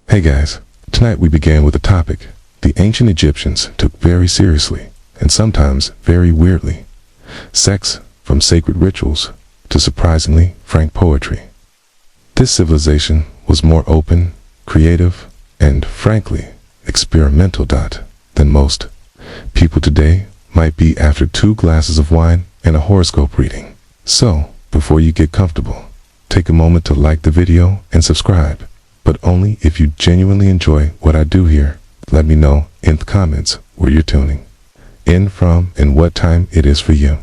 Hey guys, tonight we began with a topic the ancient Egyptians took very seriously, and sometimes very weirdly. Sex, from sacred rituals to surprisingly frank poetry. This civilization was more open, creative, and frankly, experimental than most people today might be after 2 glasses of wine and a horoscope reading. So, before you get comfortable, take a moment to like the video and subscribe, but only if you genuinely enjoy what I do here. Let me know in the comments where you're tuning in from and what time it is for you.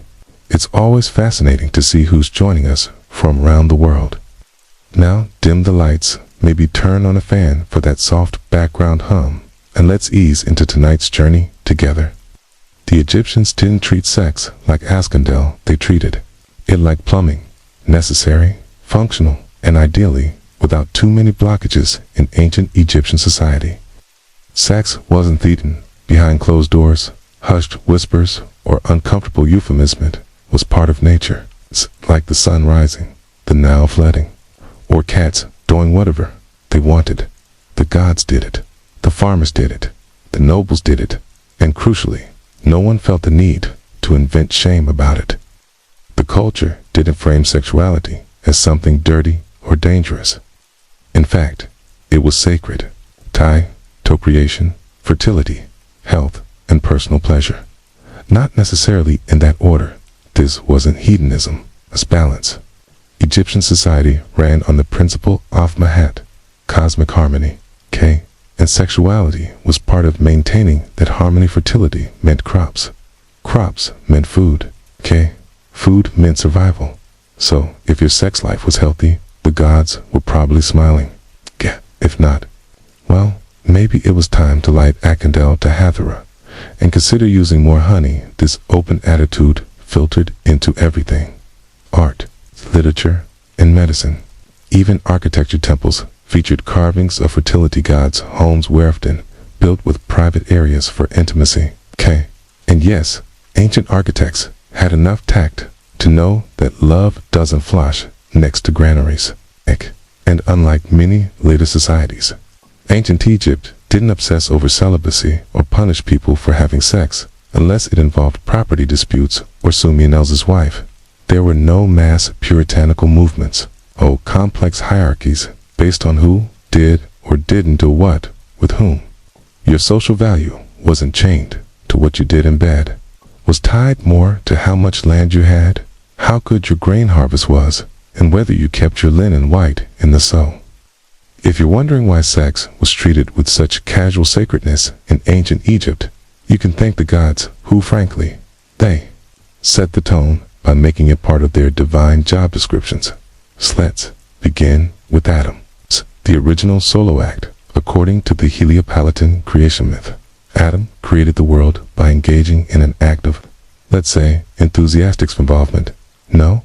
It's always fascinating to see who's joining us from around the world. Now, dim the lights, maybe turn on a fan for that soft background hum, and let's ease into tonight's journey together. The Egyptians didn't treat sex like Askandel, they treated it like plumbing, necessary, functional, and ideally, without too many blockages in ancient Egyptian society. Sex wasn't eaten behind closed doors, hushed whispers, or uncomfortable euphemism. It was part of nature. It's like the sun rising, the Nile flooding, or cats doing whatever they wanted. The gods did it, the farmers did it, the nobles did it, and crucially, no one felt the need to invent shame about it. The culture didn't frame sexuality as something dirty or dangerous. In fact, it was sacred, tied to procreation, fertility, health, and personal pleasure. Not necessarily in that order. This wasn't hedonism, as balance. Egyptian society ran on the principle of Mahat, cosmic harmony, K, and sexuality was part of maintaining that harmony. Fertility meant crops. Crops meant food, K. Food meant survival. So, if your sex life was healthy, the gods were probably smiling. Yeah, if not, well, maybe it was time to light a candle to Hathor and consider using more honey. This open attitude filtered into everything. Art, literature, and medicine. Even architecture. Temples featured carvings of fertility gods. Homes were often built with private areas for intimacy. K. And yes, ancient architects had enough tact to know that love doesn't flourish next to granaries. And unlike many later societies, ancient Egypt didn't obsess over celibacy or punish people for having sex unless it involved property disputes or someone else's wife. There were no mass puritanical movements or complex hierarchies based on who did or didn't do what with whom. Your social value wasn't chained to what you did in bed, was tied more to how much land you had, how good your grain harvest was, and whether you kept your linen white in the sow. If you're wondering why sex was treated with such casual sacredness in ancient Egypt, you can thank the gods who, frankly, they set the tone by making it part of their divine job descriptions. Let's begin with Adam, the original solo act. According to the Heliopolitan creation myth, Adam created the world by engaging in an act of, let's say, enthusiastic involvement. No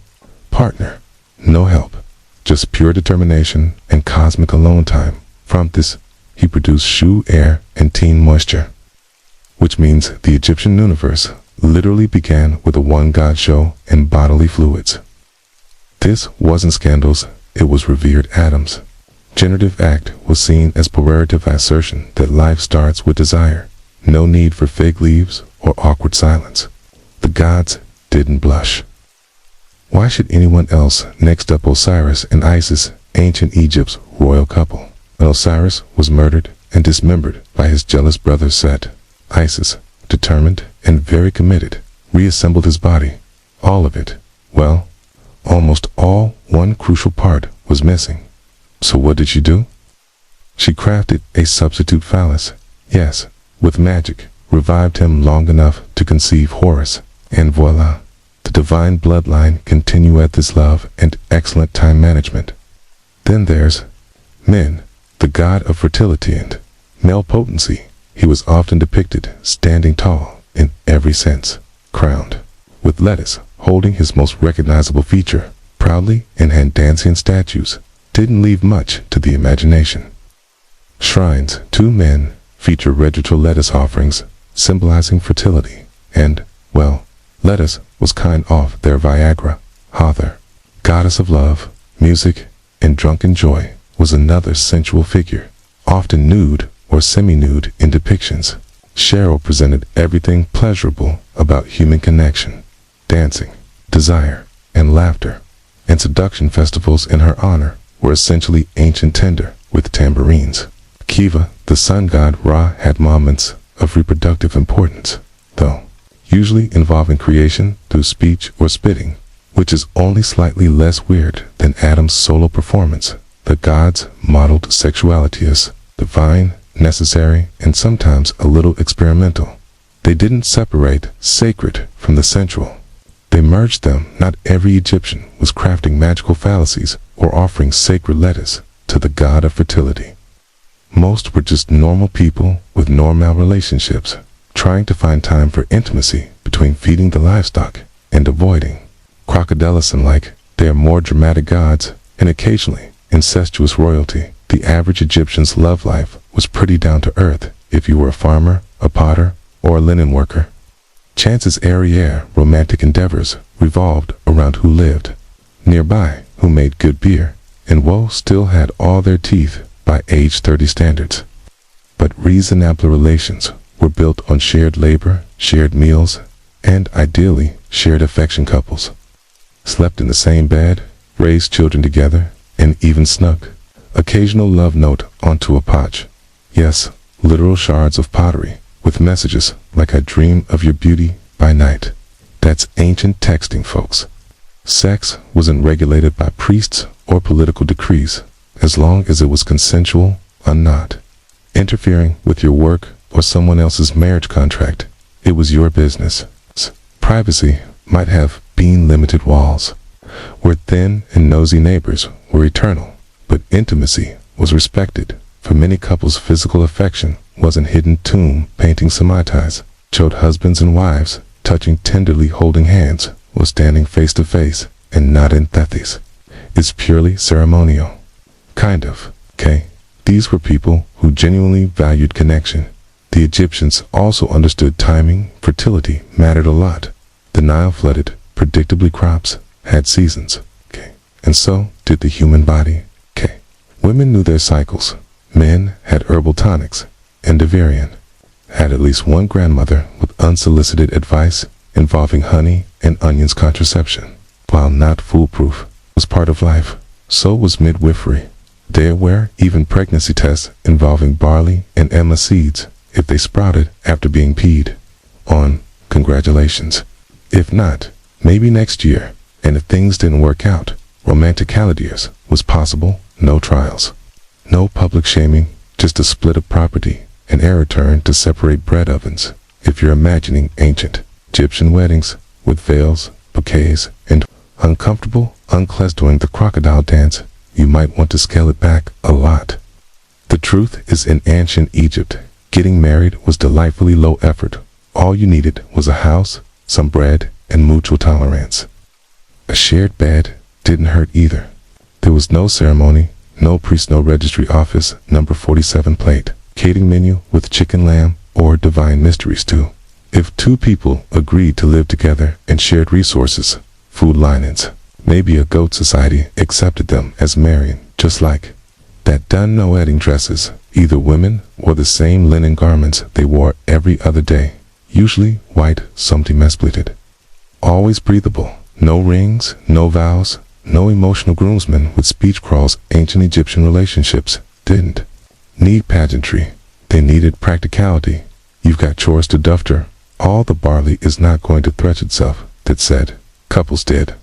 partner, no help, just pure determination and cosmic alone time. From this, he produced shu, air, and teen moisture, which means the Egyptian universe literally began with a one-god show and bodily fluids. This wasn't scandals, it was revered Adam's generative act was seen as pejorative assertion that life starts with desire. No need for fig leaves or awkward silence. The gods didn't blush. Why should anyone else? Next up, Osiris and Isis, ancient Egypt's royal couple. Osiris was murdered and dismembered by his jealous brother Set. Isis, determined and very committed, reassembled his body. All of it. Well, almost all. One crucial part was missing. So what did she do? She crafted a substitute phallus. Yes, with magic, revived him long enough to conceive Horus. And voila, the divine bloodline continue at this love and excellent time management. Then there's Min, the god of fertility and male potency. He was often depicted standing tall in every sense, crowned with lettuce, holding his most recognizable feature proudly in hand. Dancing statues didn't leave much to the imagination. Shrines to men feature regital lettuce offerings symbolizing fertility, and, well, lettuce was kind of their Viagra. Hathor, goddess of love, music, and drunken joy, was another sensual figure, often nude or semi-nude in depictions. Cheryl presented everything pleasurable about human connection, dancing, desire, and laughter, and seduction festivals in her honor were essentially ancient tender with tambourines. Kiva, the sun god Ra, had moments of reproductive importance, though, usually involving creation through speech or spitting, which is only slightly less weird than Adam's solo performance. The gods modeled sexuality as divine, necessary, and sometimes a little experimental. They didn't separate sacred from the sensual. They merged them. Not every Egyptian was crafting magical fallacies or offering sacred letters to the god of fertility. Most were just normal people with normal relationships, trying to find time for intimacy between feeding the livestock and avoiding crocodilism. Like they are more dramatic gods and occasionally incestuous royalty. The average Egyptian's love life was pretty down to earth. If you were a farmer, a potter, or a linen worker, chances are romantic endeavors revolved around who lived nearby, who made good beer, and still had all their teeth by age 30 standards. But reasonable relations were built on shared labor, shared meals, and ideally shared affection. Couples slept in the same bed, raised children together, and even snuck occasional love note onto a potch. Yes, literal shards of pottery with messages like "I dream of your beauty by night." That's ancient texting, folks. Sex wasn't regulated by priests or political decrees, as long as it was consensual or not. Interfering with your work or someone else's marriage contract, it was your business. Privacy might have been limited. Walls where thin and nosy neighbors were eternal, but intimacy was respected. For many couples, physical affection wasn't hidden. Tomb painting semites showed husbands and wives touching tenderly, holding hands, or standing face to face, and not in thethes. It's purely ceremonial. Kind of, okay? These were people who genuinely valued connection. The Egyptians also understood timing. Fertility mattered a lot. The Nile flooded. Predictably, crops had seasons, okay? And so did the human body, okay? Women knew their cycles. Men had herbal tonics, and Devarian had at least one grandmother with unsolicited advice involving honey and onions. Contraception, while not foolproof, was part of life. So was midwifery. There were even pregnancy tests involving barley and emma seeds. If they sprouted after being peed on, congratulations. If not, maybe next year. And if things didn't work out, romantic calendars was possible. No trials, no public shaming, just a split of property, an heir return to separate bread ovens. If you're imagining ancient Egyptian weddings with veils, bouquets, and uncomfortable uncles doing the crocodile dance, you might want to scale it back a lot. The truth is, in ancient Egypt, getting married was delightfully low effort. All you needed was a house, some bread, and mutual tolerance. A shared bed didn't hurt either. There was no ceremony, no priest, no registry office, number 47 plate, catering menu with chicken, lamb, or divine mystery stew. If two people agreed to live together and shared resources, food linings, maybe a goat society accepted them as marrying. Just like that, done no wedding dresses. Either women wore the same linen garments they wore every other day, usually white, something mesplated. Always breathable. No rings, no vows, no emotional groomsmen with speech crawls. Ancient Egyptian relationships didn't need pageantry. They needed practicality. You've got chores to dufter. All the barley is not going to thresh itself, that said. Couples did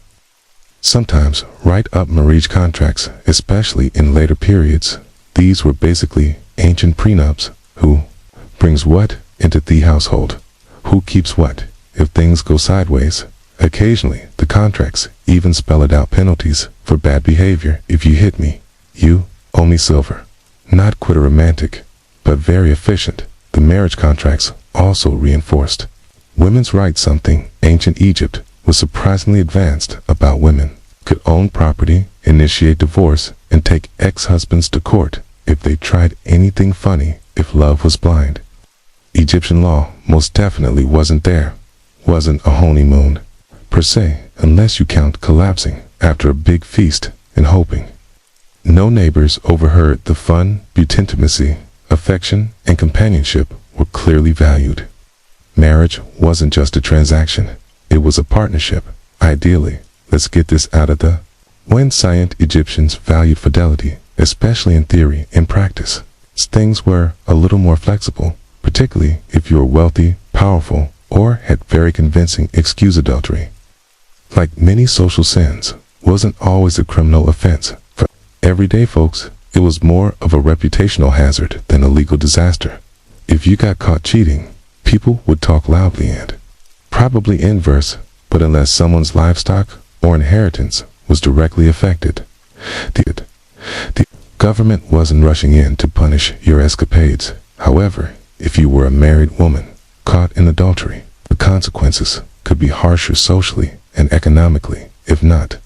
sometimes write up marriage contracts, especially in later periods. These were basically ancient prenups. Who brings what into the household? Who keeps what if things go sideways? Occasionally, the contracts even spelled out penalties for bad behavior. If you hit me, you owe me silver. Not quite romantic, but very efficient. The marriage contracts also reinforced women's rights. Something ancient Egypt was surprisingly advanced about. Women could own property, initiate divorce, and take ex-husbands to court if they tried anything funny. If love was blind, Egyptian law most definitely wasn't there. Wasn't a honeymoon per se, unless you count collapsing after a big feast and hoping no neighbors overheard the fun. But intimacy affection, and companionship were clearly valued. Marriage wasn't just a transaction, it was a partnership. Ideally, let's get this out of the when ancient Egyptians valued fidelity, especially in theory and practice. Things were a little more flexible, particularly if you were wealthy, powerful, or had very convincing excuse. Adultery, like many social sins, wasn't always a criminal offense. For everyday folks, it was more of a reputational hazard than a legal disaster. If you got caught cheating, people would talk loudly and probably inverse, but unless someone's livestock or inheritance was directly affected, the government wasn't rushing in to punish your escapades. However, if you were a married woman caught in adultery, the consequences could be harsher socially and economically, if not.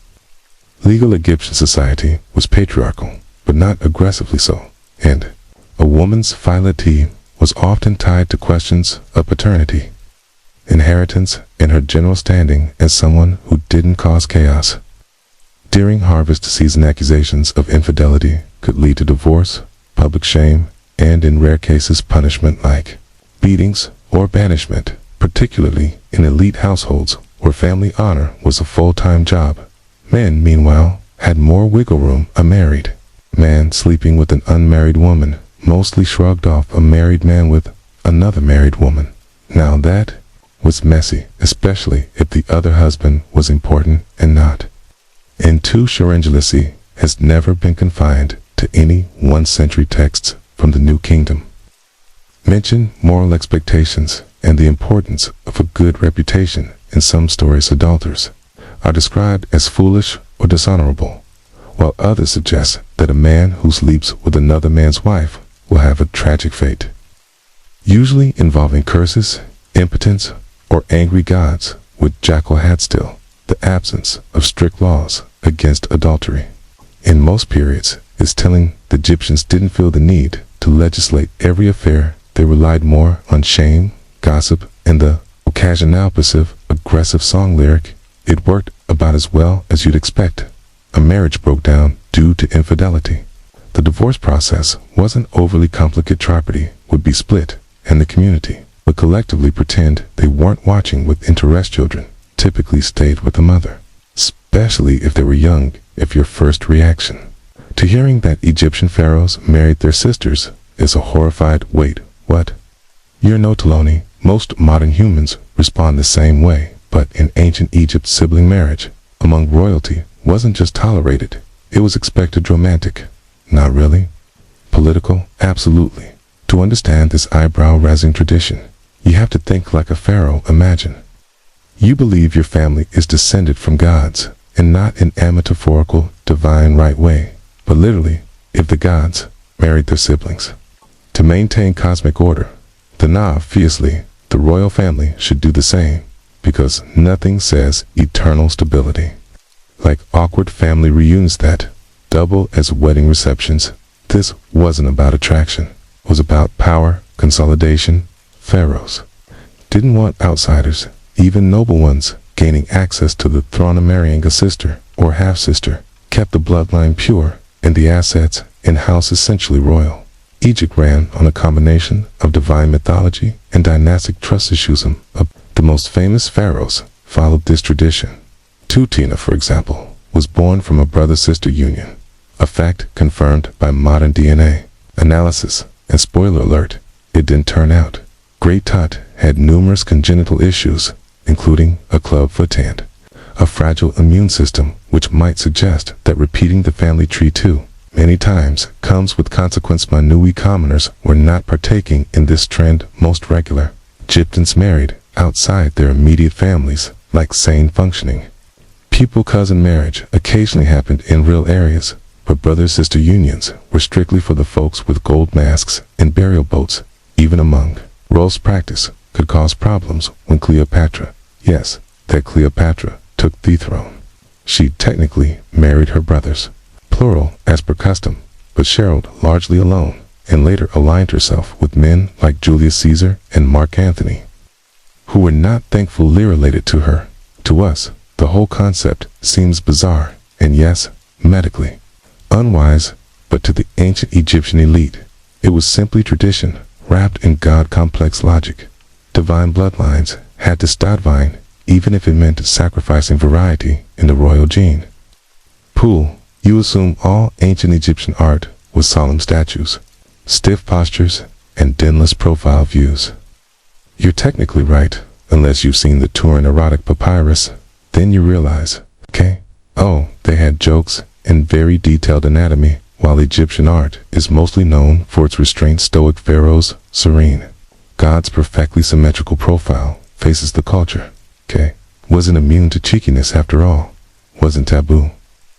Legal Egyptian society was patriarchal, but not aggressively so, and a woman's fidelity was often tied to questions of paternity, inheritance, and her general standing as someone who didn't cause chaos. During harvest season, accusations of infidelity could lead to divorce, public shame, and in rare cases punishment like beatings or banishment, particularly in elite households where family honor was a full-time job. Men, meanwhile, had more wiggle room. A married man sleeping with an unmarried woman mostly shrugged off a married man with another married woman. Now that was messy, especially if the other husband was important and not. And jealousy has never been confined to any 1st-century texts from the New Kingdom. Mention moral expectations and the importance of a good reputation. In some stories, adulterers are described as foolish or dishonorable, while others suggest that a man who sleeps with another man's wife will have a tragic fate, usually involving curses, impotence, or angry gods. With Jackal had still the absence of strict laws against adultery. In most periods, is telling the Egyptians didn't feel the need to legislate every affair. They relied more on shame, gossip, and the occasional passive-aggressive song lyric. It worked about as well as you'd expect. A marriage broke down due to infidelity. The divorce process wasn't overly complicated. Property would be split, and the community would collectively pretend they weren't watching. With interest, children typically stayed with the mother, especially if they were young. If your first reaction to hearing that Egyptian pharaohs married their sisters is a horrified, "Wait, what? You're no Toloni." Most modern humans respond the same way, but in ancient Egypt, sibling marriage among royalty wasn't just tolerated, it was expected. Romantic? Not really. Political? Absolutely. To understand this eyebrow-raising tradition, you have to think like a pharaoh. Imagine you believe your family is descended from gods, and not in a metaphorical, divine right way, but literally, if the gods married their siblings to maintain cosmic order, then obviously the royal family should do the same, because nothing says eternal stability like awkward family reunions that double as wedding receptions. This wasn't about attraction, it was about power, consolidation. Pharaohs didn't want outsiders, even noble ones, gaining access to the throne. Marrying a sister or half-sister kept the bloodline pure and the assets in-house essentially royal. Egypt ran on a combination of divine mythology and dynastic trust issues. The most famous pharaohs followed this tradition. Tutina, for example, was born from a brother-sister union, a fact confirmed by modern DNA analysis, and spoiler alert, it didn't turn out. Great Tut had numerous congenital issues, including a club foot and a fragile immune system, which might suggest that repeating the family tree too many times comes with consequence. Manui commoners were not partaking in this trend. Most regular Egyptians married outside their immediate families, like sane functioning people. Cousin marriage occasionally happened in real areas, but brother-sister unions were strictly for the folks with gold masks and burial boats. Even among royals, practice could cause problems. When Cleopatra, yes, that Cleopatra, took the throne, she technically married her brothers, plural as per custom, but Cheryl largely alone, and later aligned herself with men like Julius Caesar and Mark Antony, who were not thankfully related to her. To us, the whole concept seems bizarre, and yes, medically unwise, but to the ancient Egyptian elite, It was simply tradition, wrapped in God-complex logic. Divine bloodlines had to start vying, even if it meant sacrificing variety in the royal gene. Pool, you assume all ancient Egyptian art was solemn statues, stiff postures, and denless profile views. You're technically right, unless you've seen the Turin erotic papyrus. Then you realize, okay, oh, they had jokes and very detailed anatomy, while Egyptian art is mostly known for its restrained stoic pharaohs, serene. God's perfectly symmetrical profile faces the culture, okay, wasn't immune to cheekiness after all, wasn't taboo.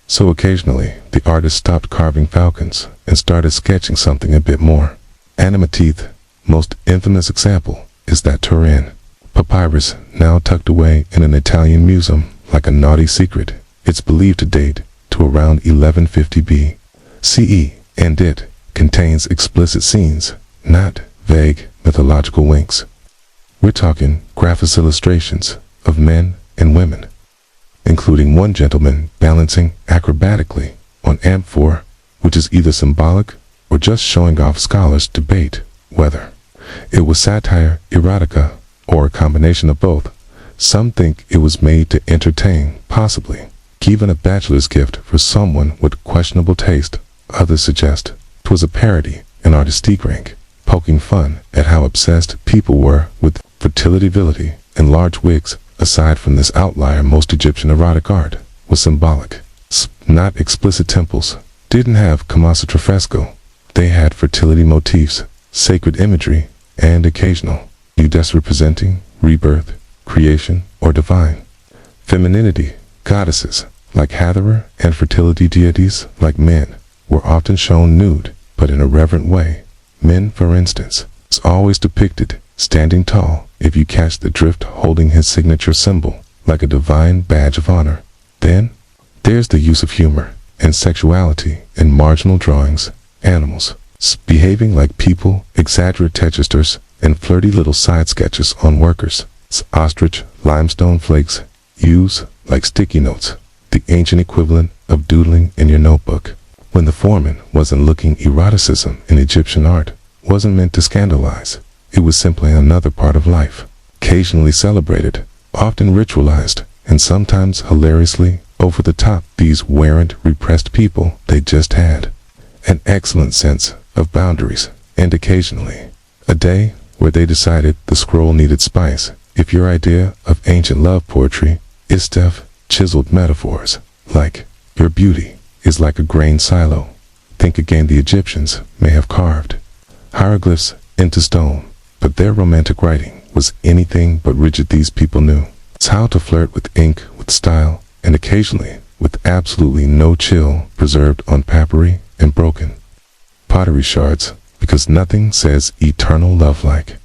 So occasionally, the artist stopped carving falcons and started sketching something a bit more. Anima teeth, most infamous example, is that Turin papyrus now tucked away in an Italian museum like a naughty secret. It's believed to date to around 1150 BCE, and it contains explicit scenes, not vague mythological winks. We're talking graphic illustrations of men and women, including one gentleman balancing acrobatically on amphor, which is either symbolic or just showing off. Scholars debate whether it was satire erotica or a combination of both. Some think it was made to entertain, possibly even a bachelor's gift for someone with questionable taste. Others suggest 'twas a parody, an artistique rank, poking fun at how obsessed people were with fertility and large wigs. Aside from this outlier, most Egyptian erotic art was symbolic, not explicit. Temples didn't have Kama Sutra fresco. They had fertility motifs, sacred imagery, and occasional nudes representing rebirth, creation, or divine femininity. Goddesses like Hathor and fertility deities like men were often shown nude, but in a reverent way. Men, for instance, is always depicted standing tall, if you catch the drift, holding his signature symbol like a divine badge of honor. Then there's the use of humor and sexuality in marginal drawings. Animals behaving like people, exaggerate textures, and flirty little side sketches on workers. Ostrich, limestone flakes, used like sticky notes, the ancient equivalent of doodling in your notebook. When the foreman wasn't looking, eroticism in Egyptian art wasn't meant to scandalize. It was simply another part of life, occasionally celebrated, often ritualized, and sometimes hilariously over the top. These weren't repressed people, they just had an excellent sense of boundaries, and occasionally a day where they decided the scroll needed spice. If your idea of ancient love poetry is stiff, chiseled metaphors, like your beauty is like a grain silo, think again. The Egyptians may have carved hieroglyphs into stone, but their romantic writing was anything but rigid. These people knew how to flirt with ink, with style, and occasionally with absolutely no chill, preserved on papyri and broken pottery shards, because nothing says eternal love like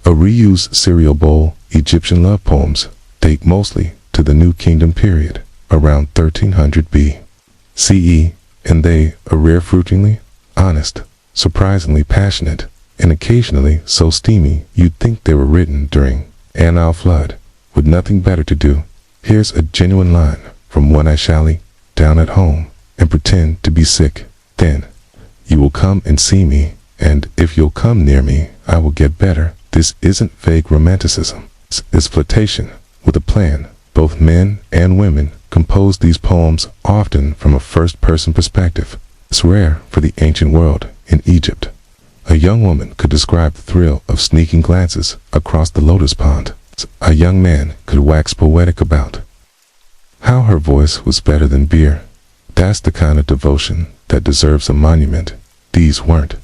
a reused cereal bowl. Egyptian love poems date mostly to the New Kingdom period, around 1300 BCE, and they are rare-fruitingly honest, surprisingly passionate, and occasionally so steamy you'd think they were written during a Nile flood, with nothing better to do. Here's a genuine line from one: I shall down at home and pretend to be sick. Then you will come and see me, and if you'll come near me, I will get better. This isn't vague romanticism. It's flirtation with a plan. Both men and women composed these poems, often from a first-person perspective. It's rare for the ancient world. In Egypt, a young woman could describe the thrill of sneaking glances across the lotus pond. A young man could wax poetic about how her voice was better than beer. That's the kind of devotion that deserves a monument. These weren't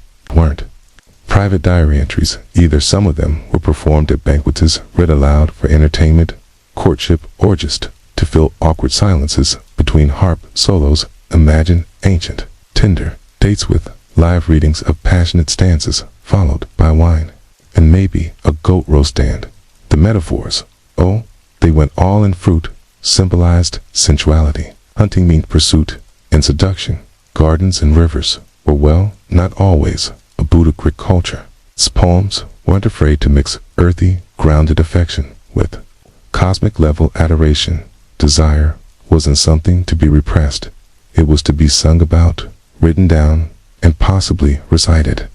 private diary entries either. Some of them were performed at banquets, read aloud for entertainment, courtship, or just to fill awkward silences between harp solos. Imagine ancient Tinder dates with live readings of passionate stanzas, followed by wine and maybe a goat roast stand. The metaphors, oh, they went all in. Fruit symbolized sensuality, hunting meant pursuit and seduction. Gardens and rivers were, well, not always a Buddha-Greek culture. Its poems weren't afraid to mix earthy, grounded affection with cosmic-level adoration. Desire wasn't something to be repressed. It was to be sung about, written down, and possibly recited.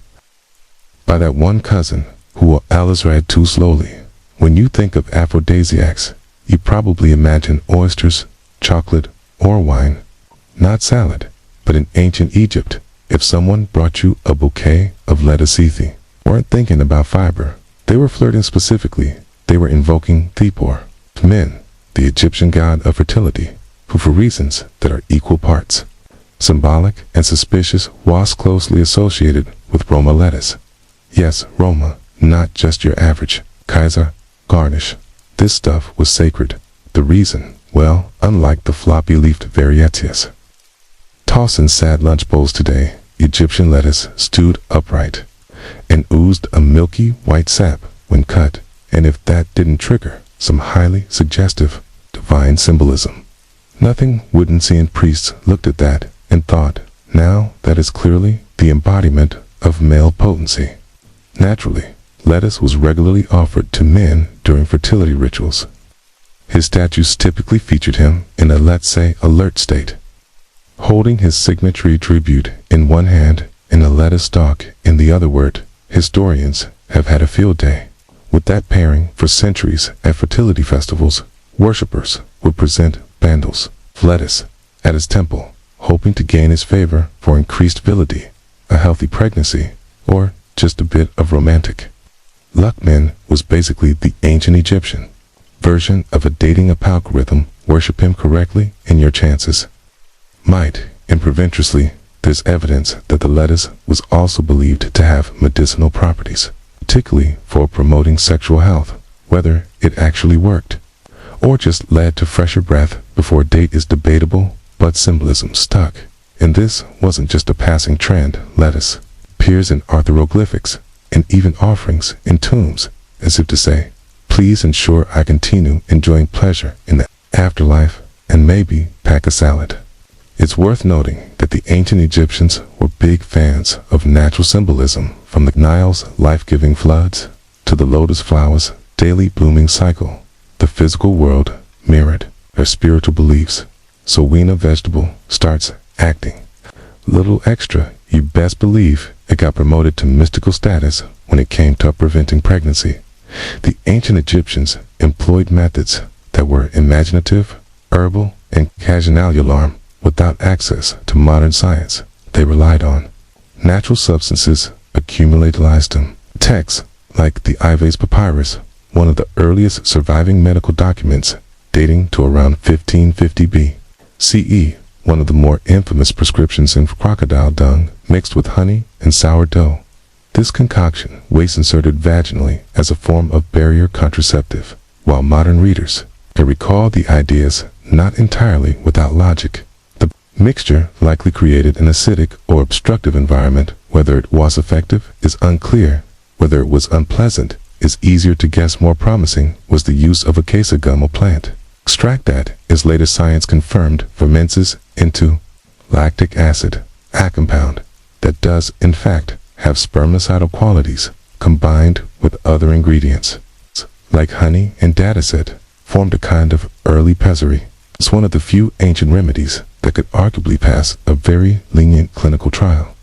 by that one cousin who will Alizrad too slowly. When you think of aphrodisiacs, you probably imagine oysters, chocolate, or wine. Not salad, but in ancient Egypt, if someone brought you a bouquet of lettuce, weren't thinking about fiber. They were flirting specifically. They were invoking Thepor, Men, the Egyptian god of fertility, who for reasons that are equal parts symbolic and suspicious was closely associated with Roma lettuce. Yes, Roma, not just your average Kaiser garnish. This stuff was sacred. The reason, well, unlike the floppy-leafed varieties tossed in sad lunch bowls today, Egyptian lettuce stewed upright and oozed a milky white sap when cut, and if that didn't trigger some highly suggestive divine symbolism, nothing wooden-seeing priests looked at that and thought, now that is clearly the embodiment of male potency. Naturally, lettuce was regularly offered to men during fertility rituals. His statues typically featured him in a, let's say, alert state, holding his signature tribute in one hand and a lettuce stalk in the other. Word historians have had a field day with that pairing for centuries. At fertility festivals, worshippers would present bundles of lettuce at his temple, hoping to gain his favor for increased virility, a healthy pregnancy, or just a bit of romantic luck. Men was basically the ancient Egyptian version of a dating app algorithm. Worship him correctly and your chances might improve. Interestingly, there's evidence that the lettuce was also believed to have medicinal properties, particularly for promoting sexual health. Whether it actually worked or just led to fresher breath before date is debatable, but symbolism stuck. And this wasn't just a passing trend. Lettuce appears in hieroglyphics and even offerings in tombs, as if to say, please ensure I continue enjoying pleasure in the afterlife, and maybe pack a salad. It's worth noting that the ancient Egyptians were big fans of natural symbolism, from the Nile's life-giving floods to the lotus flower's daily blooming cycle. The physical world mirrored their spiritual beliefs. So when a vegetable starts acting a little extra, you best believe it got promoted to mystical status when it came to preventing pregnancy. The ancient Egyptians employed methods that were imaginative, herbal, and casual. Without access to modern science, they relied on natural substances, accumulated wisdom. Texts like the Ives Papyrus, one of the earliest surviving medical documents dating to around 1550 BCE, one of the more infamous prescriptions in crocodile dung mixed with honey and sourdough. This concoction was inserted vaginally as a form of barrier contraceptive, while modern readers can recall the ideas not entirely without logic. The mixture likely created an acidic or obstructive environment. Whether it was effective is unclear. Whether it was unpleasant is easier to guess. More promising was the use of a casagummal plant extract that, as later science confirmed, ferments into lactic acid, a compound that does in fact have spermicidal qualities combined with other ingredients like honey and dataset formed a kind of early pessary. It's one of the few ancient remedies that could arguably pass a very lenient clinical trial.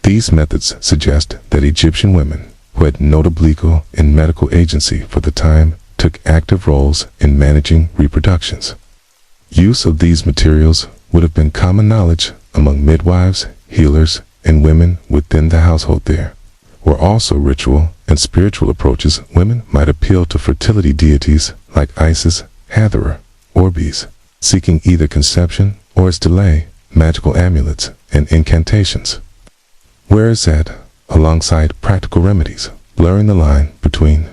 These methods suggest that Egyptian women, who had notable legal and medical agency for the time, took active roles in managing reproductions. Use of these materials would have been common knowledge among midwives, healers, and women within the household. There were also ritual and spiritual approaches. Women might appeal to fertility deities like Isis, Hathor, or Bees, seeking either conception or its delay, magical amulets, and incantations. Whereas that, alongside practical remedies, blurring the line between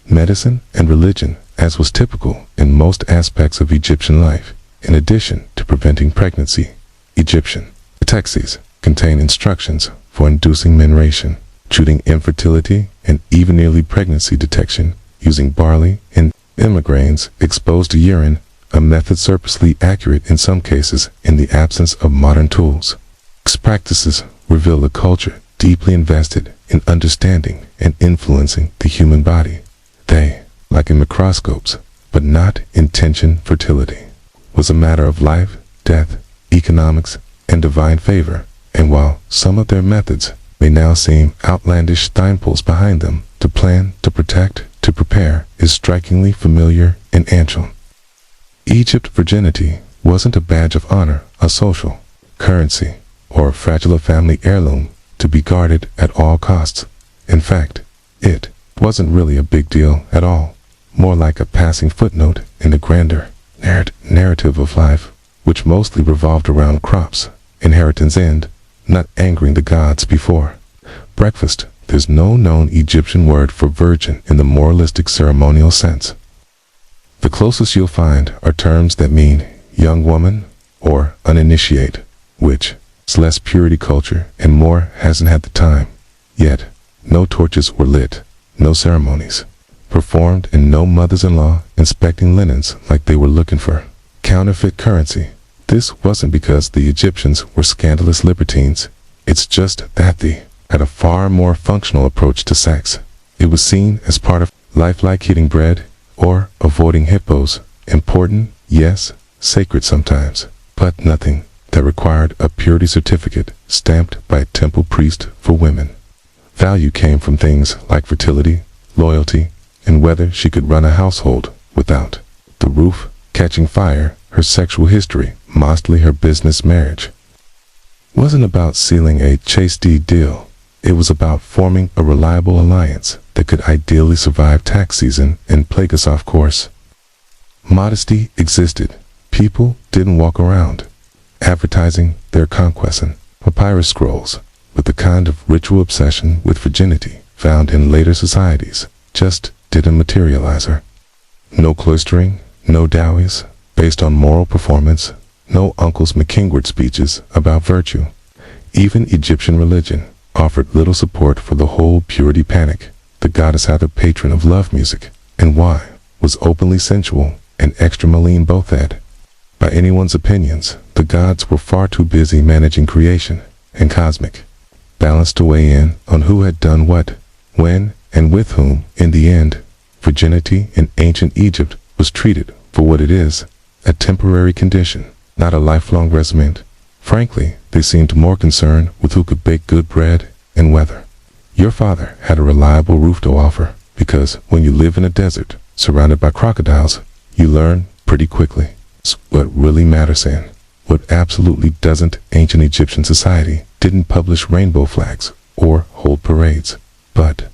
medicine and religion, as was typical in most aspects of Egyptian life. In addition to preventing pregnancy, Egyptian texts contain instructions for inducing narration, treating infertility, and even early pregnancy detection using barley and immigraines exposed to urine, a method surplusly accurate in some cases in the absence of modern tools. These practices reveal a culture deeply invested in understanding and influencing the human body. They, like in microscopes, but not intention. Fertility was a matter of life, death, economics, and divine favor, and while some of their methods may now seem outlandish signposts behind them. To plan, to protect, to prepare is strikingly familiar in ancient Egypt. Virginity wasn't a badge of honor, a social currency, or a fragile family heirloom to be guarded at all costs. In fact, it wasn't really a big deal at all, more like a passing footnote in the grander narrative of life, which mostly revolved around crops, inheritance, and not angering the gods before breakfast. There's no known Egyptian word for virgin in the moralistic ceremonial sense. The closest you'll find are terms that mean young woman or uninitiate, which is less purity culture and more hasn't had the time. Yet, no torches were lit, no ceremonies performed, and no mothers-in-law inspecting linens like they were looking for counterfeit currency. This wasn't because the Egyptians were scandalous libertines. It's just that they had a far more functional approach to sex. It was seen as part of life, like eating bread or avoiding hippos. Important, yes, sacred sometimes, but nothing that required a purity certificate stamped by a temple priest for women. Value came from things like fertility, loyalty, and whether she could run a household without the roof catching fire. Her sexual history, mostly her business marriage, wasn't about sealing a chaste deal. It was about forming a reliable alliance that could ideally survive tax season and plague us off course. Modesty existed. People didn't walk around advertising their conquests in papyrus scrolls, but the kind of ritual obsession with virginity found in later societies just didn't materialize her. No cloistering, no dowries based on moral performance, no Uncle McKingward speeches about virtue. Even Egyptian religion offered little support for the whole purity panic. The goddess had a patron of love music, and wine was openly sensual and extra malign both had. By anyone's opinions, the gods were far too busy managing creation and cosmic balance to weigh in on who had done what, when, and with whom. In the end, virginity in ancient Egypt was treated for what it is, a temporary condition, not a lifelong regimen. Frankly, they seemed more concerned with who could bake good bread and whether your father had a reliable roof to offer, because when you live in a desert surrounded by crocodiles, you learn pretty quickly what really matters and what absolutely doesn't. Ancient Egyptian society didn't publish rainbow flags or hold parades, but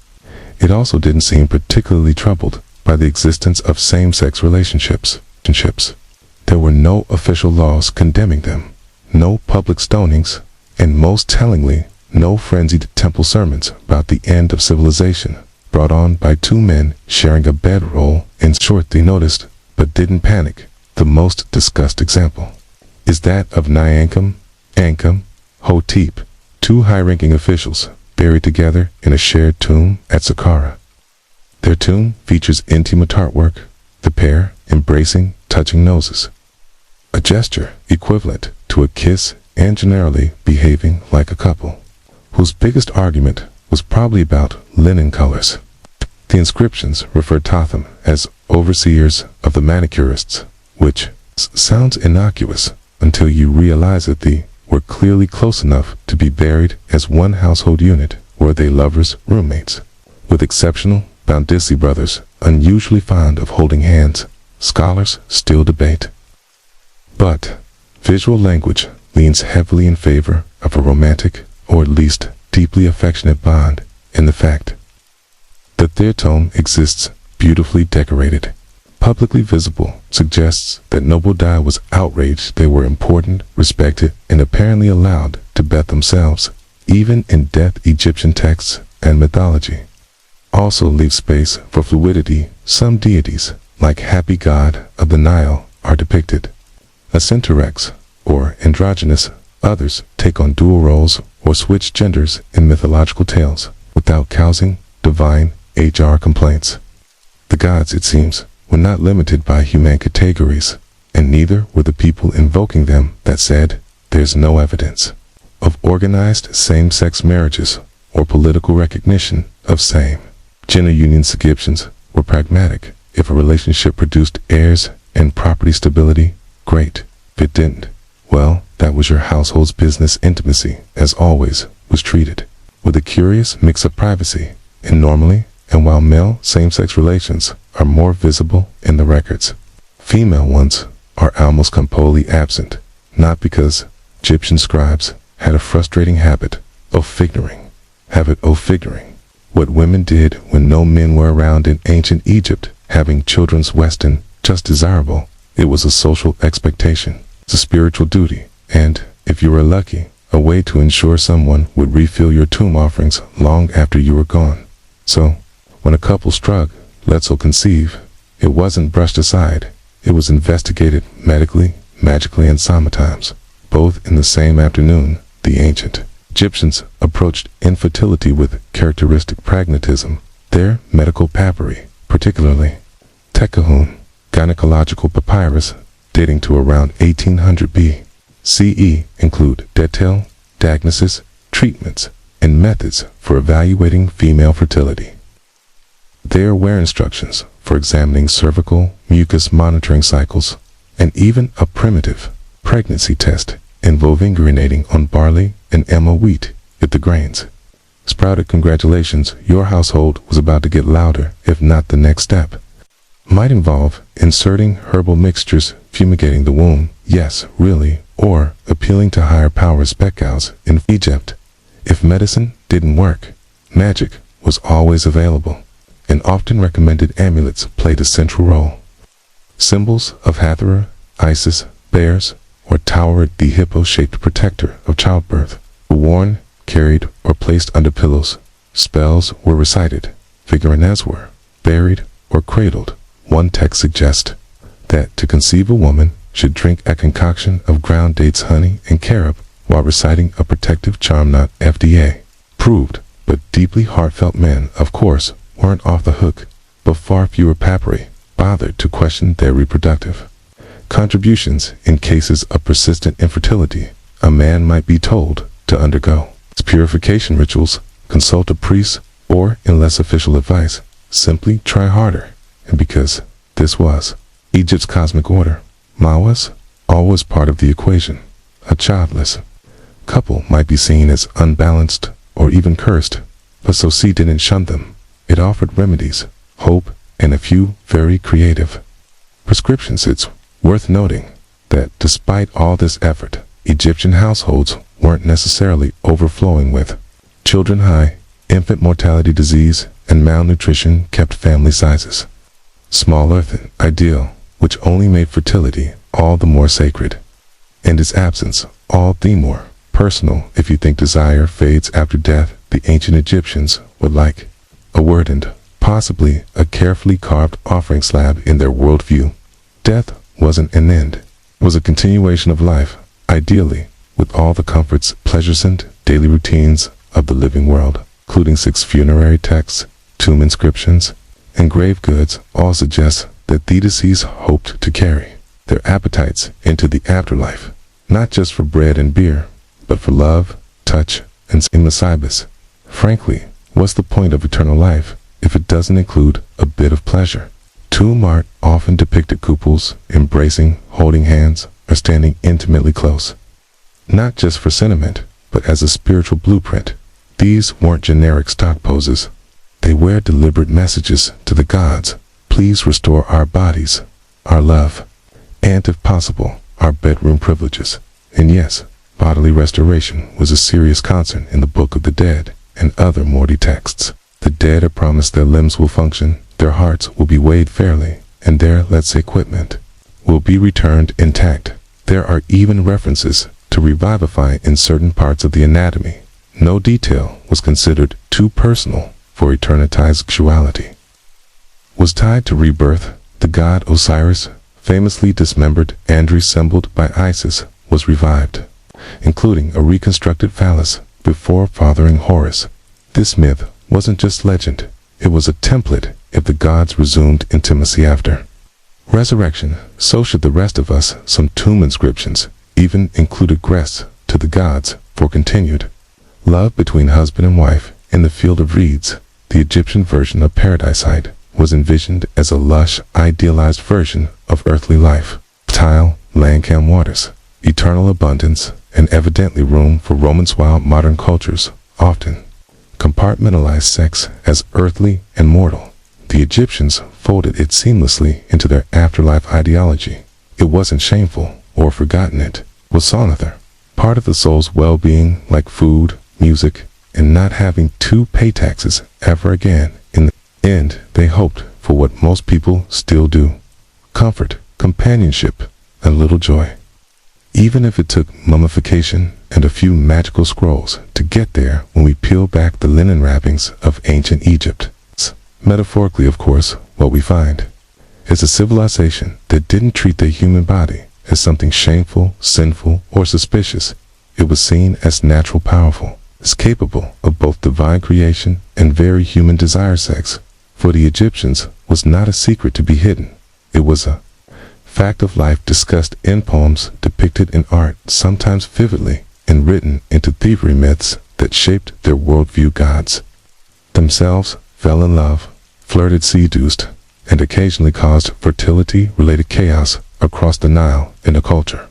it also didn't seem particularly troubled by the existence of same-sex relationships. There were no official laws condemning them, no public stonings, and most tellingly, no frenzied temple sermons about the end of civilization brought on by two men sharing a bedroll. In short, they noticed but didn't panic. The most discussed example is that of Nile, Hotep, two high-ranking officials buried together in a shared tomb at Saqqara. Their tomb features intimate artwork, the pair embracing, touching noses, a gesture equivalent to a kiss, and generally behaving like a couple, whose biggest argument was probably about linen colors. The inscriptions referred to them as overseers of the manicurists, which sounds innocuous until you realize that they were clearly close enough to be buried as one household unit. Were they lovers, roommates? With exceptional Boundisi brothers, unusually fond of holding hands, scholars still debate. But visual language leans heavily in favor of a romantic, or at least deeply affectionate bond, in the fact that their tomb exists beautifully decorated, publicly visible, suggests that Noble Dai was outraged they were important, respected, and apparently allowed to bet themselves, even in death. Egyptian texts and mythology also leave space for fluidity. Some deities, like Happy God of the Nile, are depicted as S3x, or androgynous. Others take on dual roles or switch genders in mythological tales without causing divine HR complaints. The gods, it seems, were not limited by human categories, and neither were the people invoking them. That said, there's no evidence of organized same-sex marriages or political recognition of same-gender unions. Egyptians were pragmatic. If a relationship produced heirs and property stability, great. If it didn't, well, that was your household's business. Intimacy, as always, was treated with a curious mix of privacy and normally, and while male same-sex relations are more visible in the records, female ones are almost completely absent, not because Egyptian scribes had a frustrating habit of figuring what women did when no men were around in ancient Egypt. Having children's Western just desirable. It was a social expectation, it's a spiritual duty, and, if you were lucky, a way to ensure someone would refill your tomb offerings long after you were gone. So, when a couple struck, let's conceive, it wasn't brushed aside. It was investigated medically, magically, and sometimes, both in the same afternoon. The ancient Egyptians approached infertility with characteristic pragmatism. Their medical papyri, particularly Tekahun, gynecological papyrus dating to around 1800 BCE, include detailed diagnosis, treatments, and methods for evaluating female fertility. There were instructions for examining cervical mucus monitoring cycles, and even a primitive pregnancy test involving urinating on barley and emma wheat if the grains sprouted. Congratulations, your household was about to get louder. If not, the next step might involve inserting herbal mixtures, fumigating the womb, yes, really, or appealing to higher powers. Beckhouse in Egypt. If medicine didn't work, magic was always available, and often recommended amulets played a central role. Symbols of Hathor, Isis, bears, or Tower, the hippo-shaped protector of childbirth, were worn, carried, or placed under pillows. Spells were recited, figurines were buried or cradled. One text suggests that to conceive a woman should drink a concoction of ground dates, honey, and carob while reciting a protective charm. Not FDA proved, but deeply heartfelt. Men, of course, weren't off the hook, but far fewer papyri bothered to question their reproductive contributions. In cases of persistent infertility, a man might be told to undergo purification rituals, consult a priest, or, in less official advice, simply try harder. And because this was Egypt's cosmic order, Ma was always part of the equation. A childless couple might be seen as unbalanced or even cursed, but Sosi didn't shun them. It offered remedies, hope, and a few very creative prescriptions. It's worth noting that despite all this effort, Egyptian households weren't necessarily overflowing with children. High infant mortality, disease, and malnutrition kept family sizes smaller than ideal, which only made fertility all the more sacred, and its absence all the more personal. If you think desire fades after death, the ancient Egyptians would like a word and possibly a carefully carved offering slab in their worldview. Death wasn't an end, it was a continuation of life, ideally with all the comforts, pleasures, and daily routines of the living world, including 6 funerary texts, tomb inscriptions, and grave goods. All suggest that the deceased hoped to carry their appetites into the afterlife, not just for bread and beer, but for love, touch, and Masibis. Frankly, what's the point of eternal life if it doesn't include a bit of pleasure? Tomb art often depicted couples embracing, holding hands, or standing intimately close, not just for sentiment, but as a spiritual blueprint. These weren't generic stock poses. They were deliberate messages to the gods. Please restore our bodies, our love, and if possible, our bedroom privileges. And yes, bodily restoration was a serious concern in the Book of the Dead and other Morty texts. The dead are promised their limbs will function, their hearts will be weighed fairly, and their, let's say, equipment will be returned intact. There are even references to revivify in certain parts of the anatomy. No detail was considered too personal for eternitized sexuality. Was tied to rebirth. The god Osiris, famously dismembered and reassembled by Isis, was revived, including a reconstructed phallus before fathering Horus. This myth wasn't just legend, it was a template if the gods resumed intimacy after resurrection. So should the rest of us. Some tomb inscriptions even included requests to the gods for continued love between husband and wife. In the Field of Reeds, the Egyptian version of Paradisite was envisioned as a lush, idealized version of earthly life. Tile, land, calm waters, eternal abundance, and evidently room for romance. While modern cultures often compartmentalized sex as earthly and mortal. The Egyptians folded it seamlessly into their afterlife ideology. It wasn't shameful or forgotten, it was sonother, part of the soul's well-being, like food, music, and not having to pay taxes ever again. In the end, they hoped for what most people still do: comfort, companionship, and little joy. Even if it took mummification and a few magical scrolls to get there. When we peel back the linen wrappings of ancient Egypt, metaphorically of course, what we find is a civilization that didn't treat the human body as something shameful, sinful, or suspicious. It was seen as natural, powerful, as capable of both divine creation and very human desire. Sex, for the Egyptians, was not a secret to be hidden. It was a fact of life, discussed in poems, depicted in art, sometimes vividly, and written into thievery myths that shaped their worldview. Gods themselves fell in love, flirted, seduced, and occasionally caused fertility-related chaos across the Nile, in a culture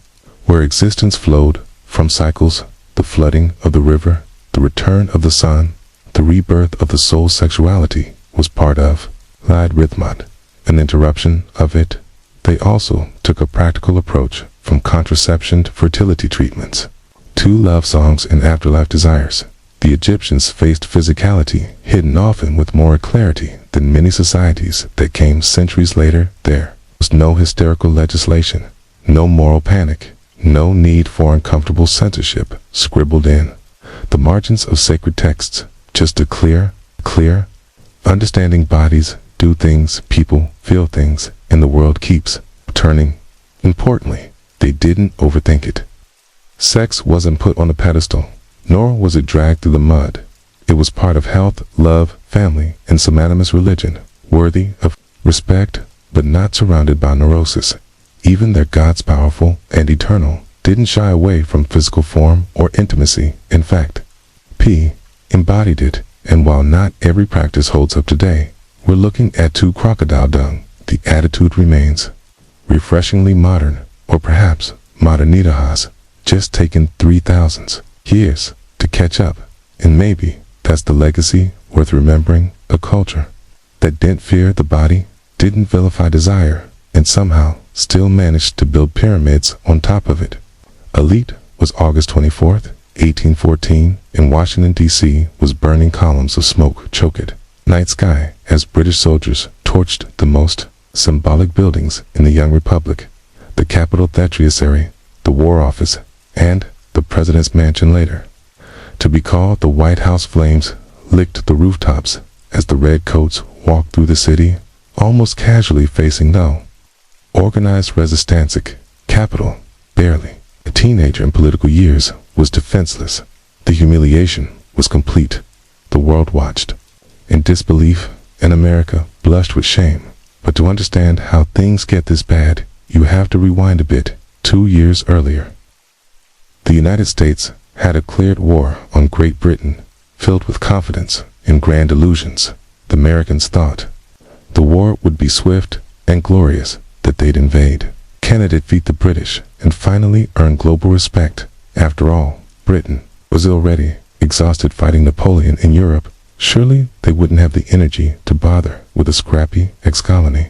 where existence flowed from cycles: the flooding of the river, the return of the sun, the rebirth of the soul. Sexuality was part of Lied Rhythmot, an interruption of it. They also took a practical approach, from contraception to fertility treatments to love songs and afterlife desires. The Egyptians faced physicality, hidden often with more clarity than many societies that came centuries later. There was no hysterical legislation, no moral panic, no need for uncomfortable censorship scribbled in the margins of sacred texts. Just a clear understanding: bodies do things, people feel things, and the world keeps turning. Importantly, they didn't overthink it. Sex wasn't put on a pedestal, nor was it dragged through the mud. It was part of health, love, family, and synonymous religion, worthy of respect, but not surrounded by neurosis. Even their gods, powerful and eternal, didn't shy away from physical form or intimacy. In fact, P embodied it. And while not every practice holds up today, we're looking at two crocodile dung. The attitude remains refreshingly modern, or perhaps modernita has just taken 3,000 years to catch up. And maybe that's the legacy worth remembering: a culture that didn't fear the body, didn't vilify desire, and somehow still managed to build pyramids on top of it. Elite was August 24th, 1814, in Washington, D.C. was burning columns of smoke choked night sky as British soldiers torched the most symbolic buildings in the young republic: the Capitol, Theatricary, the War Office, and the President's Mansion. Later to be called the White House. Flames licked the rooftops as the redcoats walked through the city, almost casually, facing no organized resistance. Capitol, barely a teenager in political years, was defenseless. The humiliation was complete. The world watched in disbelief, and America blushed with shame. But to understand how things get this bad, you have to rewind a bit. 2 years earlier, the United States had declared war on Great Britain. Filled with confidence and grand illusions, the Americans thought the war would be swift and glorious, that they'd invade Canada, defeat the British, and finally earn global respect. After all, Britain was already exhausted fighting Napoleon in Europe. Surely they wouldn't have the energy to bother with a scrappy ex-colony.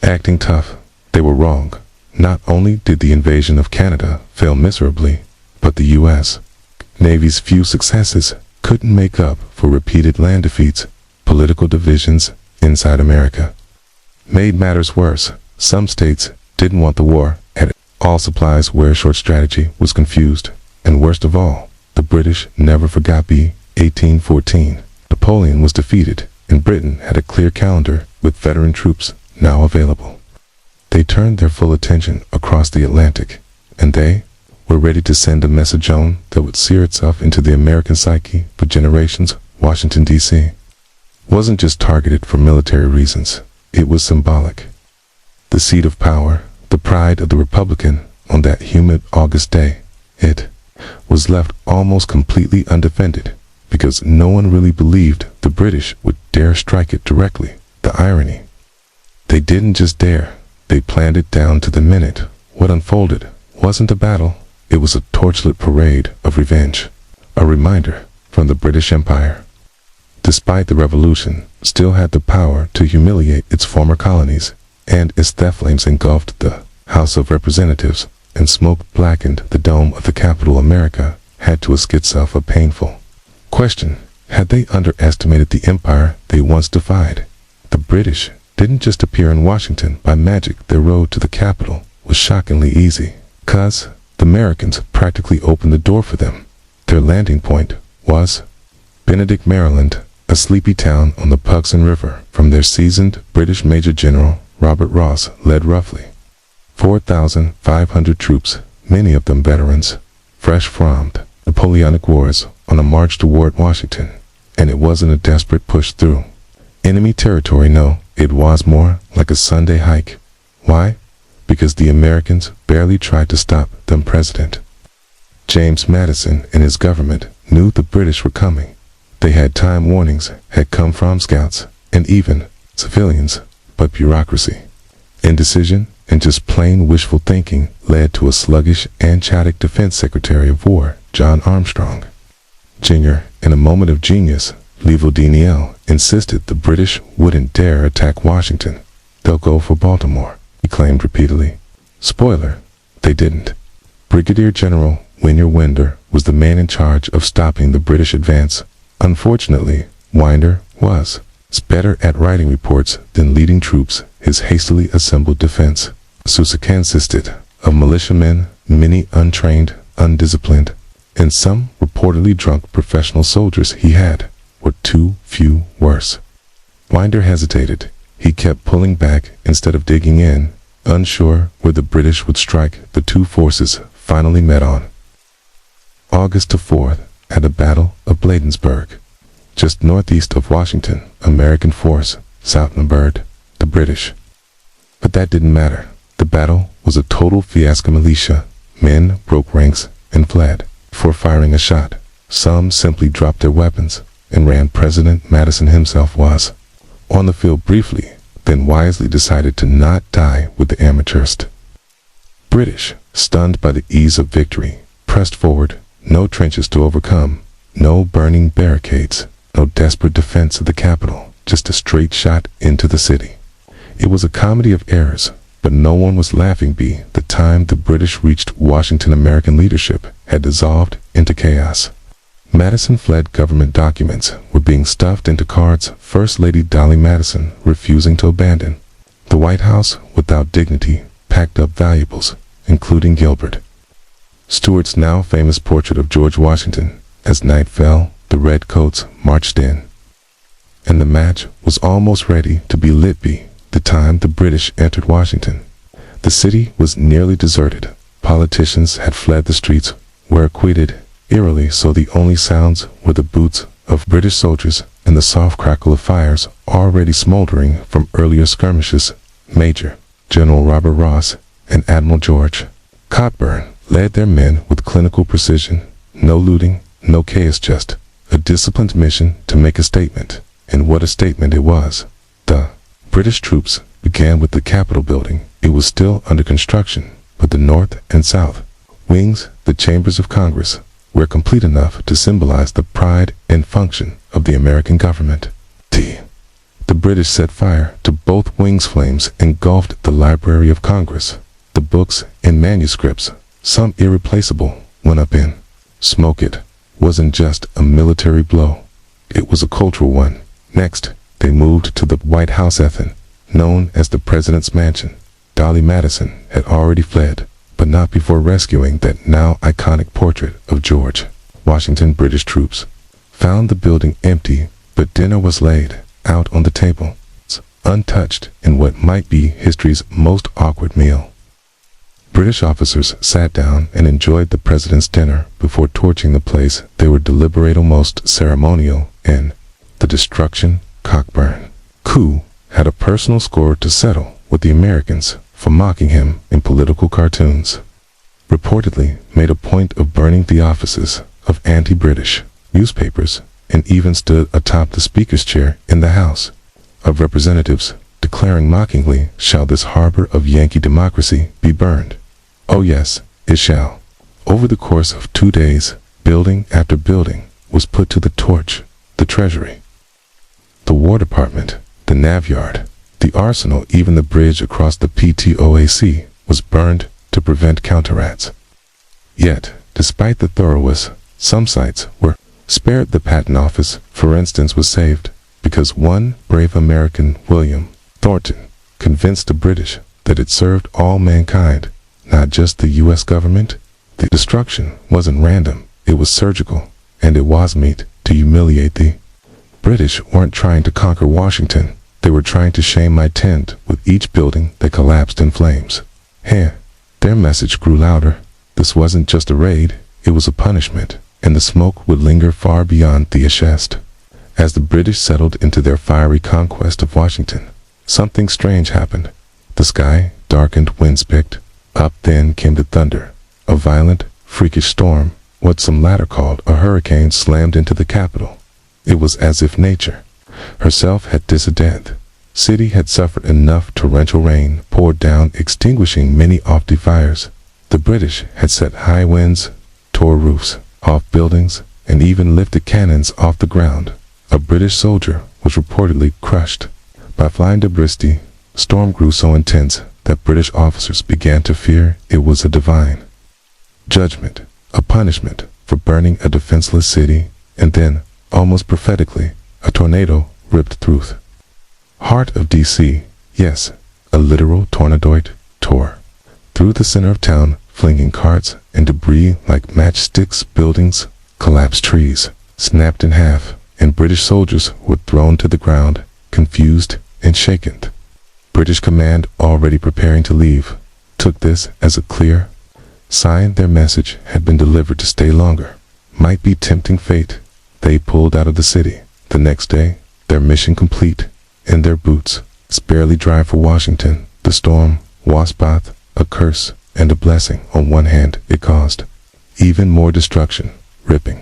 Acting tough, they were wrong. Not only did the invasion of Canada fail miserably, but the U.S. Navy's few successes couldn't make up for repeated land defeats. Political divisions inside America made matters worse. Some states didn't want the war at all. Supplies were short, strategy was confused, and worst of all, the British never forgot. 1814. Napoleon was defeated, and Britain had a clear calendar with veteran troops now available. They turned their full attention across the Atlantic, and they were ready to send a message on that would sear itself into the American psyche for generations. Washington, D.C. wasn't just targeted for military reasons. It was symbolic. The seat of power, the pride of the Republican. On that humid August day, it was left almost completely undefended, because no one really believed the British would dare strike it directly. The irony: they didn't just dare, they planned it down to the minute. What unfolded wasn't a battle, it was a torchlit parade of revenge. A reminder from the British Empire despite the revolution, still had the power to humiliate its former colonies, and its death flames engulfed the House of Representatives, and smoke blackened the dome of the Capitol. America had to ask itself a painful question. Had they underestimated the empire they once defied? The British didn't just appear in Washington by magic. Their road to the Capitol was shockingly easy, 'cause the Americans practically opened the door for them. Their landing point was Benedict, Maryland, a sleepy town on the Pugson River. From their seasoned British Major General Robert Ross led roughly 4,500 troops, many of them veterans, fresh from the Napoleonic Wars, on a march toward Washington. And it wasn't a desperate push through enemy territory, no, it was more like a Sunday hike. Why? Because the Americans barely tried to stop them. President James Madison and his government knew the British were coming. They had time warnings, had come from scouts, and even civilians, but bureaucracy, indecision, and just plain wishful thinking led to a sluggish and chaotic Defense Secretary of War, John Armstrong Jr. In a moment of genius, Nile insisted the British wouldn't dare attack Washington. They'll go for Baltimore, he claimed repeatedly. Spoiler, they didn't. Brigadier General Winder was the man in charge of stopping the British advance. Unfortunately, Winder was better at writing reports than leading troops. His hastily assembled defense consisted of militiamen, many untrained, undisciplined, and some reportedly drunk professional soldiers. He had, or too few, worse. Winder hesitated. He kept pulling back instead of digging in, unsure where the British would strike. The two forces finally met on August 4th at the Battle of Bladensburg, just northeast of Washington. American force outnumbered the British. But that didn't matter. The battle was a total fiasco. Militia men broke ranks and fled before firing a shot. Some simply dropped their weapons and ran. President Madison himself was on the field briefly, then wisely decided to not die with the amateurs. British, stunned by the ease of victory, pressed forward. No trenches to overcome, no burning barricades, no desperate defense of the Capitol, just a straight shot into the city. It was a comedy of errors, but no one was laughing. By the time the British reached Washington, American leadership had dissolved into chaos. Madison fled. Government documents were being stuffed into cards. First Lady Dolly Madison refusing to abandon the White House without dignity, packed up valuables, including Gilbert Stuart's now famous portrait of George Washington. As night fell, the redcoats marched in, and the match was almost ready to be lit. By the time the British entered Washington, the city was nearly deserted. Politicians had fled. The streets were acquitted. Eerily so, the only sounds were the boots of British soldiers and the soft crackle of fires already smoldering from earlier skirmishes. Major General Robert Ross and Admiral George Cockburn led their men with clinical precision. No looting, no chaos, just a disciplined mission to make a statement. And what a statement it was. The British troops began with the Capitol building. It was still under construction, but the North and South wings, the chambers of Congress, were complete enough to symbolize the pride and function of the American government. The British set fire to both wings. Flames engulfed the Library of Congress. The books and manuscripts, some irreplaceable, went up in smoke. It wasn't just a military blow. It was a cultural one. Next, they moved to the White House, known as the President's Mansion. Dolly Madison had already fled, but not before rescuing that now iconic portrait of George Washington. British troops found the building empty, but dinner was laid out on the table, untouched, in what might be history's most awkward meal. British officers sat down and enjoyed the president's dinner before torching the place. They were deliberate, almost ceremonial, in the destruction. Cockburn, coup, had a personal score to settle with the Americans for mocking him in political cartoons. Reportedly made a point of burning the offices of anti-British newspapers, and even stood atop the speaker's chair in the House of Representatives, declaring mockingly, "Shall this harbor of Yankee democracy be burned? Oh yes, it shall." Over the course of 2 days, building after building was put to the torch. The Treasury The War Department, the Navyard, the arsenal, even the bridge across the Potomac was burned to prevent counterattacks. Yet, despite the thoroughness, some sites were spared. The Patent Office, for instance, was saved because one brave American, William Thornton, convinced the British that it served all mankind, not just the U.S. government. The destruction wasn't random, it was surgical, and it was meant to humiliate the British. Weren't trying to conquer Washington, they were trying to shame my tent with each building that collapsed in flames. Their message grew louder. This wasn't just a raid, it was a punishment, and the smoke would linger far beyond the chest. As the British settled into their fiery conquest of Washington, something strange happened. The sky darkened, winds picked up, then came the thunder. A violent, freakish storm, what some later called a hurricane, slammed into the capital. It was as if nature herself had disappeared. City had suffered enough. Torrential rain poured down, extinguishing many of the fires. The British had set high winds, tore roofs off buildings, and even lifted cannons off the ground. A British soldier was reportedly crushed by flying debris. The storm grew so intense that British officers began to fear it was a divine judgment, a punishment for burning a defenseless city. And then, almost prophetically, a tornado ripped through the heart of D.C. Yes, a literal tornado tore through the center of town, flinging carts and debris like matchsticks. Buildings collapsed, trees snapped in half, and British soldiers were thrown to the ground, confused and shaken. British command, already preparing to leave, took this as a clear sign their message had been delivered. To stay longer might be tempting fate. They pulled out of the city. The next day, their mission complete, in their boots, barely dry for Washington. The storm was both a curse and a blessing. On one hand, it caused even more destruction, ripping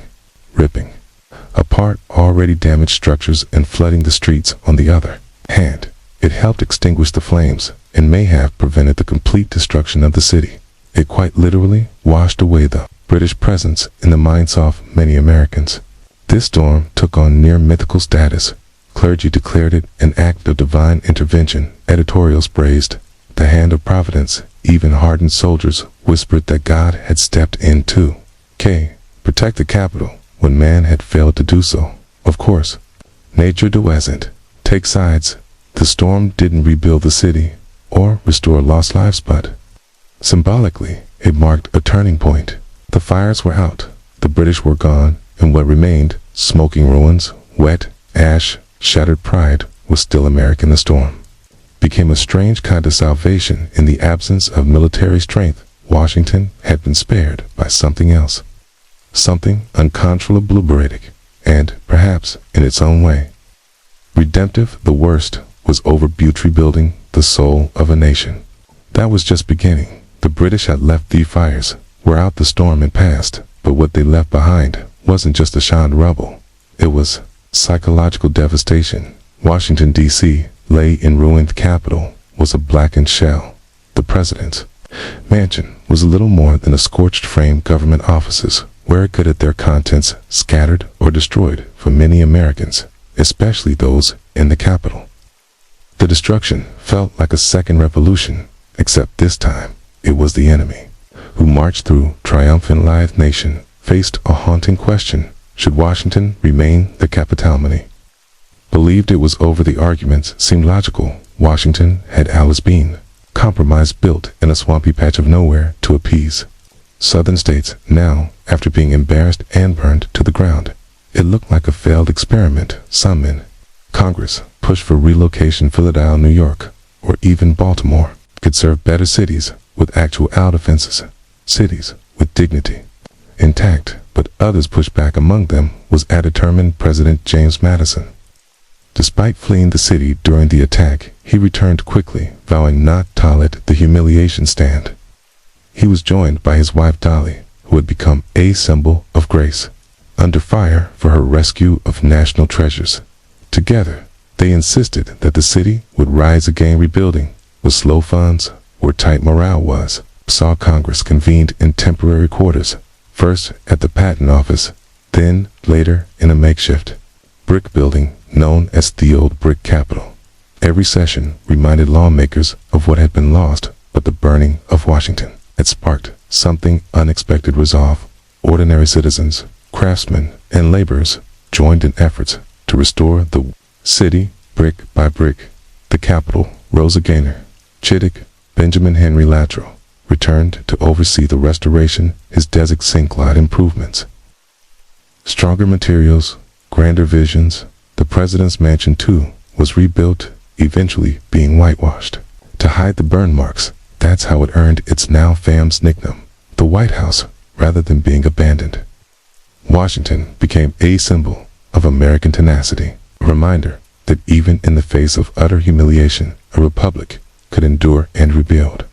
apart already damaged structures and flooding the streets. On the other hand, it helped extinguish the flames and may have prevented the complete destruction of the city. It quite literally washed away the British presence in the minds of many Americans. This storm took on near mythical status. Clergy declared it an act of divine intervention. Editorials praised the hand of providence. Even hardened soldiers whispered that God had stepped in to protect the capital when man had failed to do so. Of course, nature doesn't take sides. The storm didn't rebuild the city or restore lost lives, but symbolically, it marked a turning point. The fires were out, the British were gone, and what remained, smoking ruins, wet ash, shattered pride, was still American. The storm became a strange kind of salvation. In the absence of military strength, Washington had been spared by something else, something uncontrollably liberating, and, perhaps, in its own way, redemptive. The worst was over. Rebuilding the soul of a nation. That was just beginning. The British had left. The fires were out, the storm had passed, but what they left behind wasn't just a shined rubble. It was psychological devastation. Washington, D.C., lay in ruined. Capital was a blackened shell. The president's mansion was little more than a scorched frame. Government offices were good at their contents, scattered or destroyed for many Americans, especially those in the capital. The destruction felt like a second revolution, except this time it was the enemy who marched through. Triumphant lithe nation faced a haunting question: should Washington remain the capital? Many believed it was over. The arguments seemed logical. Washington had always been compromised, built in a swampy patch of nowhere to appease southern states. Now, after being embarrassed and burned to the ground, it looked like a failed experiment. Some in Congress pushed for relocation. Philadelphia, New York, or even Baltimore could serve better. Cities with actual defenses, cities with dignity intact, but others pushed back. Among them was a determined President James Madison. Despite fleeing the city during the attack, he returned quickly, vowing not to tolerate the humiliation stand. He was joined by his wife Dolly, who had become a symbol of grace, under fire for her rescue of national treasures. Together, they insisted that the city would rise again. Rebuilding with slow funds, where tight morale was, saw Congress convened in temporary quarters, first at the Patent Office, then later in a makeshift brick building known as the Old Brick Capitol. Every session reminded lawmakers of what had been lost, but the burning of Washington had sparked something unexpected resolve. Ordinary citizens, craftsmen, and laborers joined in efforts to restore the city brick by brick. The Capitol rose a gainer. Chittick, Benjamin Henry Latrow, returned to oversee the restoration, his desert sinklot improvements. Stronger materials, grander visions. The president's mansion too was rebuilt, eventually being whitewashed to hide the burn marks. That's how it earned its now famous nickname, the White House, rather than being abandoned. Washington became a symbol of American tenacity, a reminder that even in the face of utter humiliation, a republic could endure and rebuild.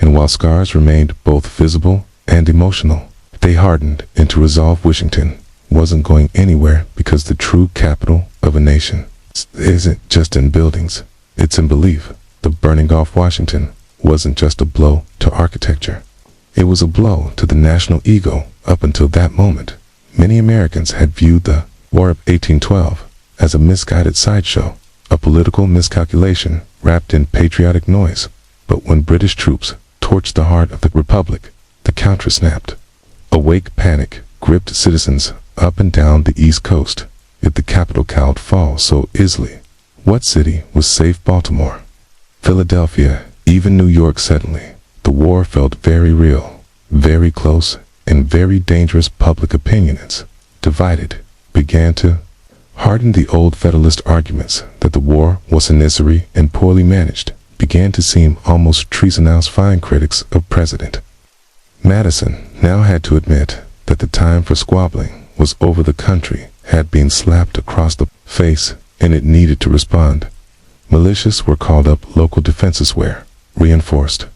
And while scars remained both visible and emotional, they hardened into resolve. Washington wasn't going anywhere because the true capital of a nation isn't just in buildings, it's in belief. The burning of Washington wasn't just a blow to architecture. It was a blow to the national ego. Up until that moment, many Americans had viewed the War of 1812 as a misguided sideshow, a political miscalculation wrapped in patriotic noise. But when British troops torched the heart of the Republic, the counter snapped. Awake panic gripped citizens up and down the East Coast. If the capital could fall so easily, what city was safe? Baltimore, Philadelphia, even New York. Suddenly, the war felt very real, very close, and very dangerous. Public opinions, divided, began to harden. The old Federalist arguments that the war was unnecessary and poorly managed began to seem almost treasonous. Fine critics of President Madison now had to admit that the time for squabbling was over. The country had been slapped across the face, and it needed to respond. Militias were called up, local defenses were reinforced.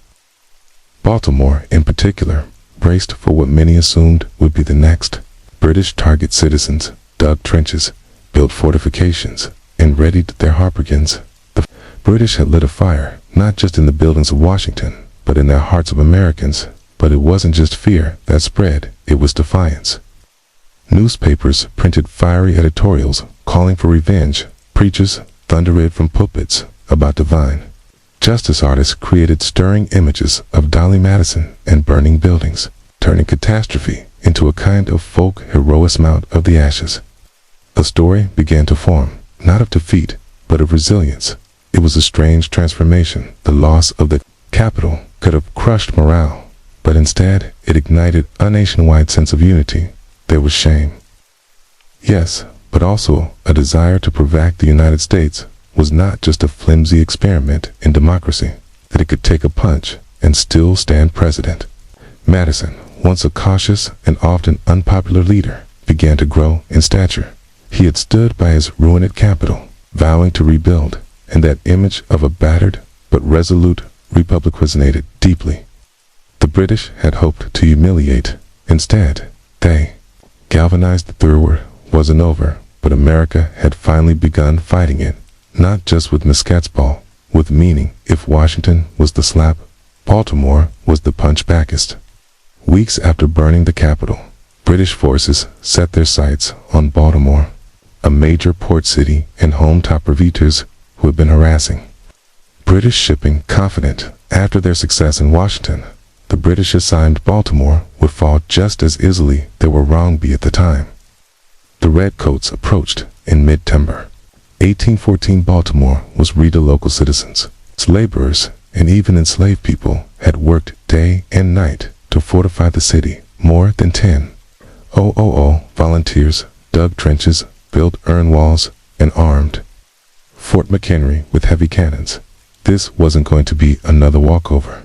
Baltimore, in particular, braced for what many assumed would be the next British target. Citizens dug trenches, built fortifications, and readied their harpoons. The British had lit a fire, not just in the buildings of Washington, but in their hearts of Americans. But it wasn't just fear that spread, it was defiance. Newspapers printed fiery editorials calling for revenge. Preachers thundered from pulpits about divine justice. Artists created stirring images of Dolly Madison and burning buildings, turning catastrophe into a kind of folk heroism out of the ashes. A story began to form, not of defeat, but of resilience. It was a strange transformation. The loss of the capital could have crushed morale, but instead it ignited a nationwide sense of unity. There was shame, yes, but also a desire to prove the United States was not just a flimsy experiment in democracy, that it could take a punch and still stand. President Madison, once a cautious and often unpopular leader, began to grow in stature. He had stood by his ruined capital, vowing to rebuild, and that image of a battered but resolute republic resonated deeply. The British had hoped to humiliate. Instead, they galvanized. The war wasn't over, but America had finally begun fighting it, not just with muskets ball, with meaning. If Washington was the slap, Baltimore was the punch backest. Weeks after burning the capital, British forces set their sights on Baltimore, a major port city and home to privateers who had been harassing British shipping. Confident after their success in Washington, the British assigned Baltimore would fall just as easily. They were wrong. At the time, the Redcoats approached in mid-September 1814. Baltimore was read to local citizens, laborers, and even enslaved people had worked day and night to fortify the city. More than 10,000 volunteers dug trenches, built iron walls, and armed Fort McHenry with heavy cannons. This wasn't going to be another walkover.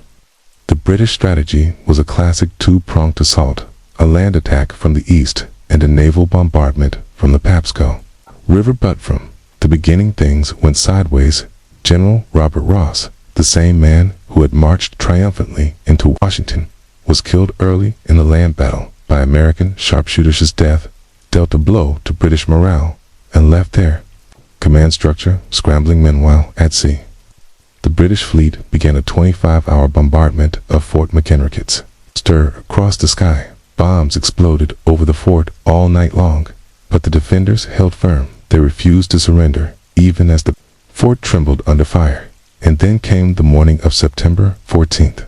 The British strategy was a classic two-pronged assault, a land attack from the east and a naval bombardment from the Papsco River. But from the beginning things went sideways. General Robert Ross, the same man who had marched triumphantly into Washington, was killed early in the land battle by American sharpshooters. His death dealt a blow to British morale and left their command structure scrambling. Meanwhile, at sea, the British fleet began a 25-hour bombardment of Fort McHenry. Stir across the sky. Bombs exploded over the fort all night long, but the defenders held firm. They refused to surrender, even as the fort trembled under fire. And then came the morning of September 14th.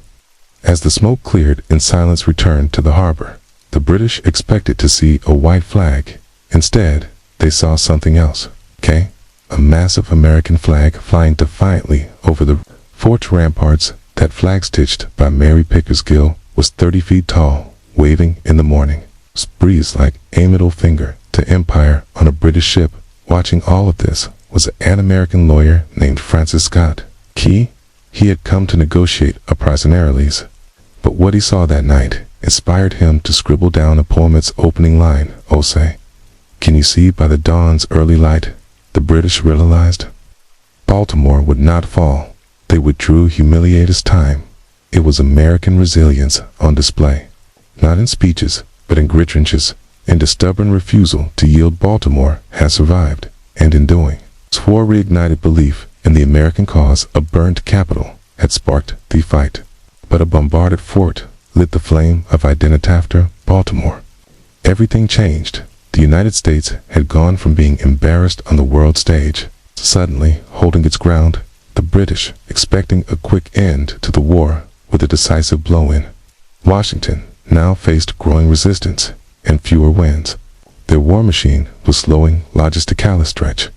As the smoke cleared and silence returned to the harbor, the British expected to see a white flag. Instead, they saw something else. A massive American flag flying defiantly over the fort's ramparts. That flag, stitched by Mary Pickers's Gill, was 30 feet tall, waving in the morning. Breeze like a middle finger to empire on a British ship. Watching all of this was an American lawyer named Francis Scott Key. He had come to negotiate a prisoner release. But what he saw that night inspired him to scribble down a poem. Its opening line, "Oh say, can you see by the dawn's early light?" The British realized Baltimore would not fall. They withdrew humiliated as time. It was American resilience on display, not in speeches, but in grit trenches, and a stubborn refusal to yield. Baltimore has survived, and in doing so reignited belief in the American cause. A burned capital had sparked the fight, but a bombarded fort lit the flame of identity. After Baltimore, everything changed. The United States had gone from being embarrassed on the world stage to suddenly holding its ground. The British, expecting a quick end to the war with a decisive blow-in. Washington now faced growing resistance and fewer wins. Their war machine was slowing logistically stretch,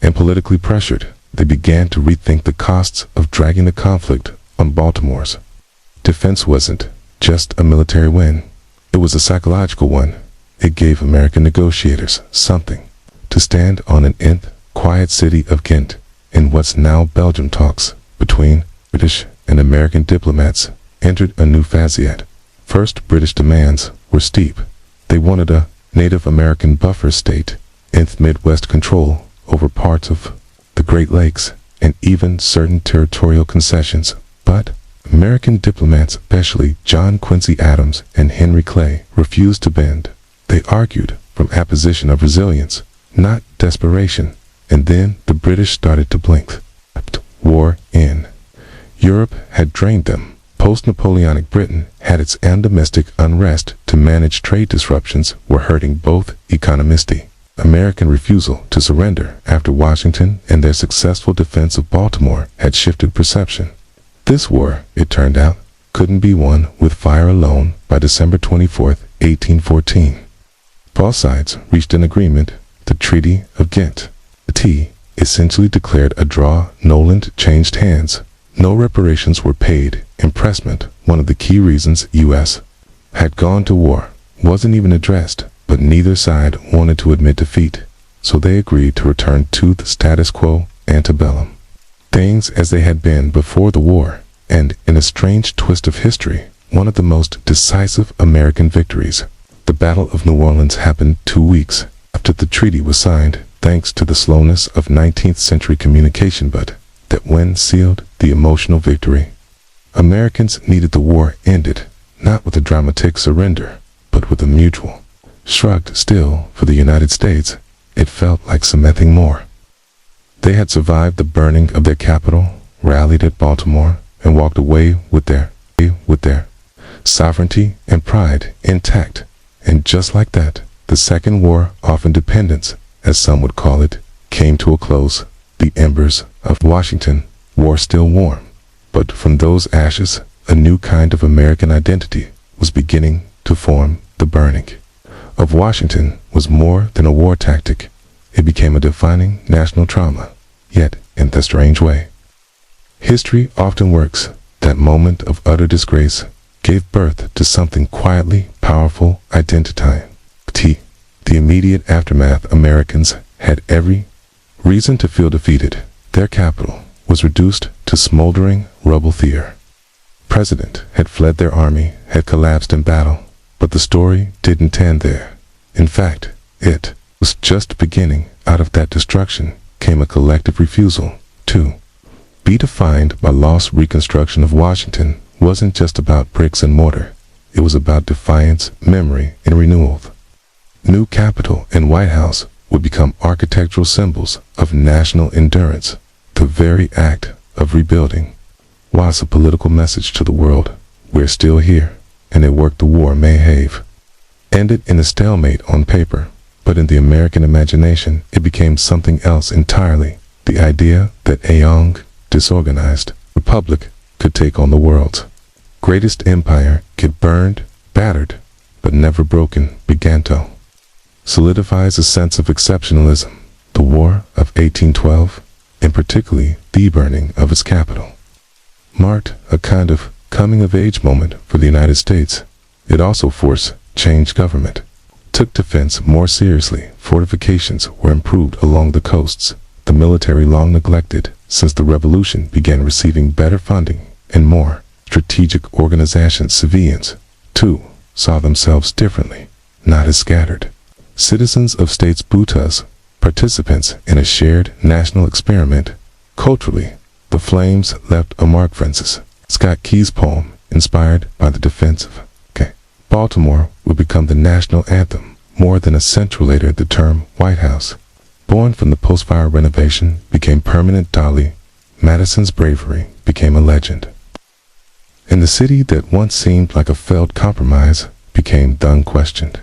and politically pressured. They began to rethink the costs of dragging the conflict on Baltimore's defense. Wasn't just a military win, it was a psychological one. It gave American negotiators something to stand on. In the quiet city of Ghent, in what's now Belgium, talks between British and American diplomats entered a new phase. First, British demands were steep. They wanted a Native American buffer state, in the Midwest, control over parts of the Great Lakes, and even certain territorial concessions. But American diplomats, especially John Quincy Adams and Henry Clay, refused to bend. They argued from a position of resilience, not desperation. And then the British started to blink. War in Europe had drained them. Post-Napoleonic Britain had its own domestic unrest to manage. Trade disruptions were hurting both economies. American refusal to surrender after Washington and their successful defense of Baltimore had shifted perception. This war, it turned out, couldn't be won with fire alone. By December 24, 1814, both sides reached an agreement, the Treaty of Ghent. The T essentially declared a draw. Noland changed hands. No reparations were paid. Impressment, one of the key reasons U.S. had gone to war, wasn't even addressed, but neither side wanted to admit defeat, so they agreed to return to the status quo antebellum. Things as they had been before the war, and in a strange twist of history, one of the most decisive American victories. The Battle of New Orleans happened 2 weeks after the treaty was signed, thanks to the slowness of 19th century communication, but that when sealed the emotional victory. Americans needed the war ended, not with a dramatic surrender, but with a mutual shrugged. Still, for the United States, it felt like something more. They had survived the burning of their capital, rallied at Baltimore, and walked away with their sovereignty and pride intact. And just like that, the Second War of Independence, as some would call it, came to a close. The embers of Washington were still warm, but from those ashes, a new kind of American identity was beginning to form. The burning of Washington was more than a war tactic. It became a defining national trauma, yet in the strange way history often works. That moment of utter disgrace gave birth to something quietly powerful: identity. The immediate aftermath, Americans had every reason to feel defeated. Their capital was reduced to smoldering rubble. Their president had fled, their army had collapsed in battle. But the story didn't end there. In fact, it was just beginning. Out of that destruction came a collective refusal to be defined by loss. Reconstruction of Washington wasn't just about bricks and mortar. It was about defiance, memory, and renewal. New Capitol and White House would become architectural symbols of national endurance. The very act of rebuilding was a political message to the world: we're still here, and it worked. The war may have ended in a stalemate on paper, But in the American imagination, it became something else entirely. The idea that a young, disorganized republic could take on the world's greatest empire, get burned, battered, but never broken, began to solidifies a sense of exceptionalism. The War of 1812, and particularly the burning of its capital, marked a kind of coming-of-age moment for the United States. It also forced change government, took defense more seriously. Fortifications were improved along the coasts. The military, long neglected since the Revolution, began receiving better funding and more strategic organizations. Civilians, too, saw themselves differently, not as scattered citizens of states but as participants in a shared national experiment. Culturally, the flames left a mark. Francis Scott Key's poem, inspired by the defense of Baltimore, would become the national anthem. More than a century later, the term White House, born from the post-fire renovation, became permanent. Dolly Madison's bravery became a legend. And the city that once seemed like a failed compromise became the unquestioned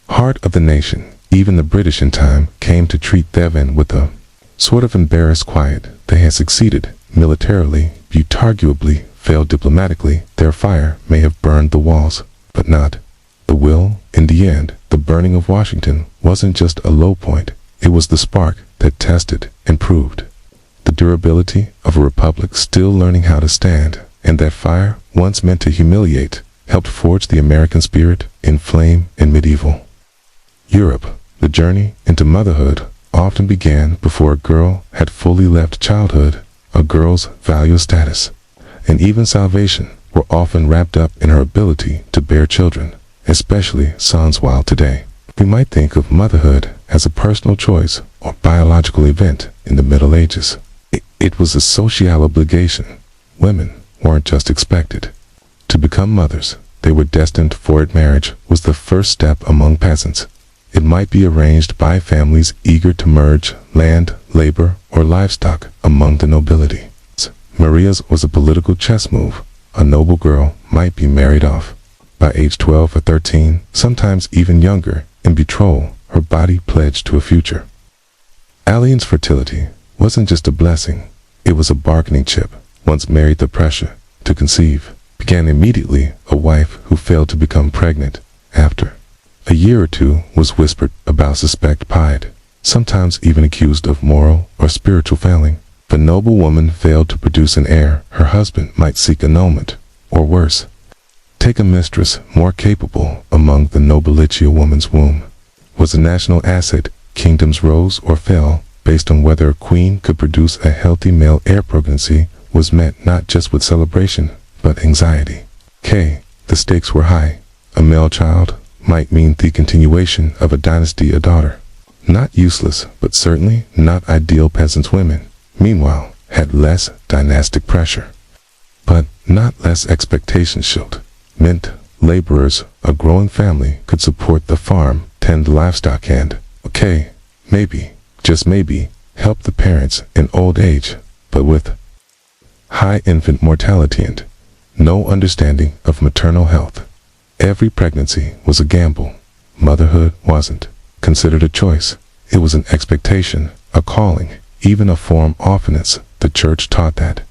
heart of the nation. Even the British in time came to treat Devon with a sort of embarrassed quiet. They had succeeded militarily, but arguably failed diplomatically. Their fire may have burned the walls, but not the will. In the end, the burning of Washington wasn't just a low point. It was the spark that tested and proved the durability of a republic still learning how to stand. And that fire, once meant to humiliate, helped forge the American spirit in flame. In medieval Europe, the journey into motherhood often began before a girl had fully left childhood. A girl's value, status, and even salvation were often wrapped up in her ability to bear children, especially sons. While today we might think of motherhood as a personal choice or biological event, in the Middle Ages, it was a social obligation. Women weren't just expected to become mothers, they were destined for it. Marriage was the first step among peasants. It might be arranged by families eager to merge land, labor, or livestock among the nobility. Maria's was a political chess move. A noble girl might be married off by age 12 or 13, sometimes even younger. In betrothal, her body pledged to a future. Alien's fertility wasn't just a blessing, it was a bargaining chip. Once married, the pressure to conceive began immediately. A wife who failed to become pregnant after a year or two was whispered about, suspect pied, sometimes even accused of moral or spiritual failing. If a noble woman failed to produce an heir, her husband might seek annulment, or worse, take a mistress more capable. Among the nobility, a woman's womb was a national asset. Kingdoms rose or fell based on whether a queen could produce a healthy male heir. Pregnancy was met not just with celebration, but anxiety. The stakes were high. A male child might mean the continuation of a dynasty. A daughter, not useless, but certainly not ideal. Peasants' women, meanwhile, had less dynastic pressure, but not less expectations. Shield meant laborers. A growing family could support the farm, tend livestock, and, maybe, just maybe, help the parents in old age. But with high infant mortality and no understanding of maternal health, every pregnancy was a gamble. Motherhood wasn't considered a choice. It was an expectation, a calling, even a form of offense. The church taught that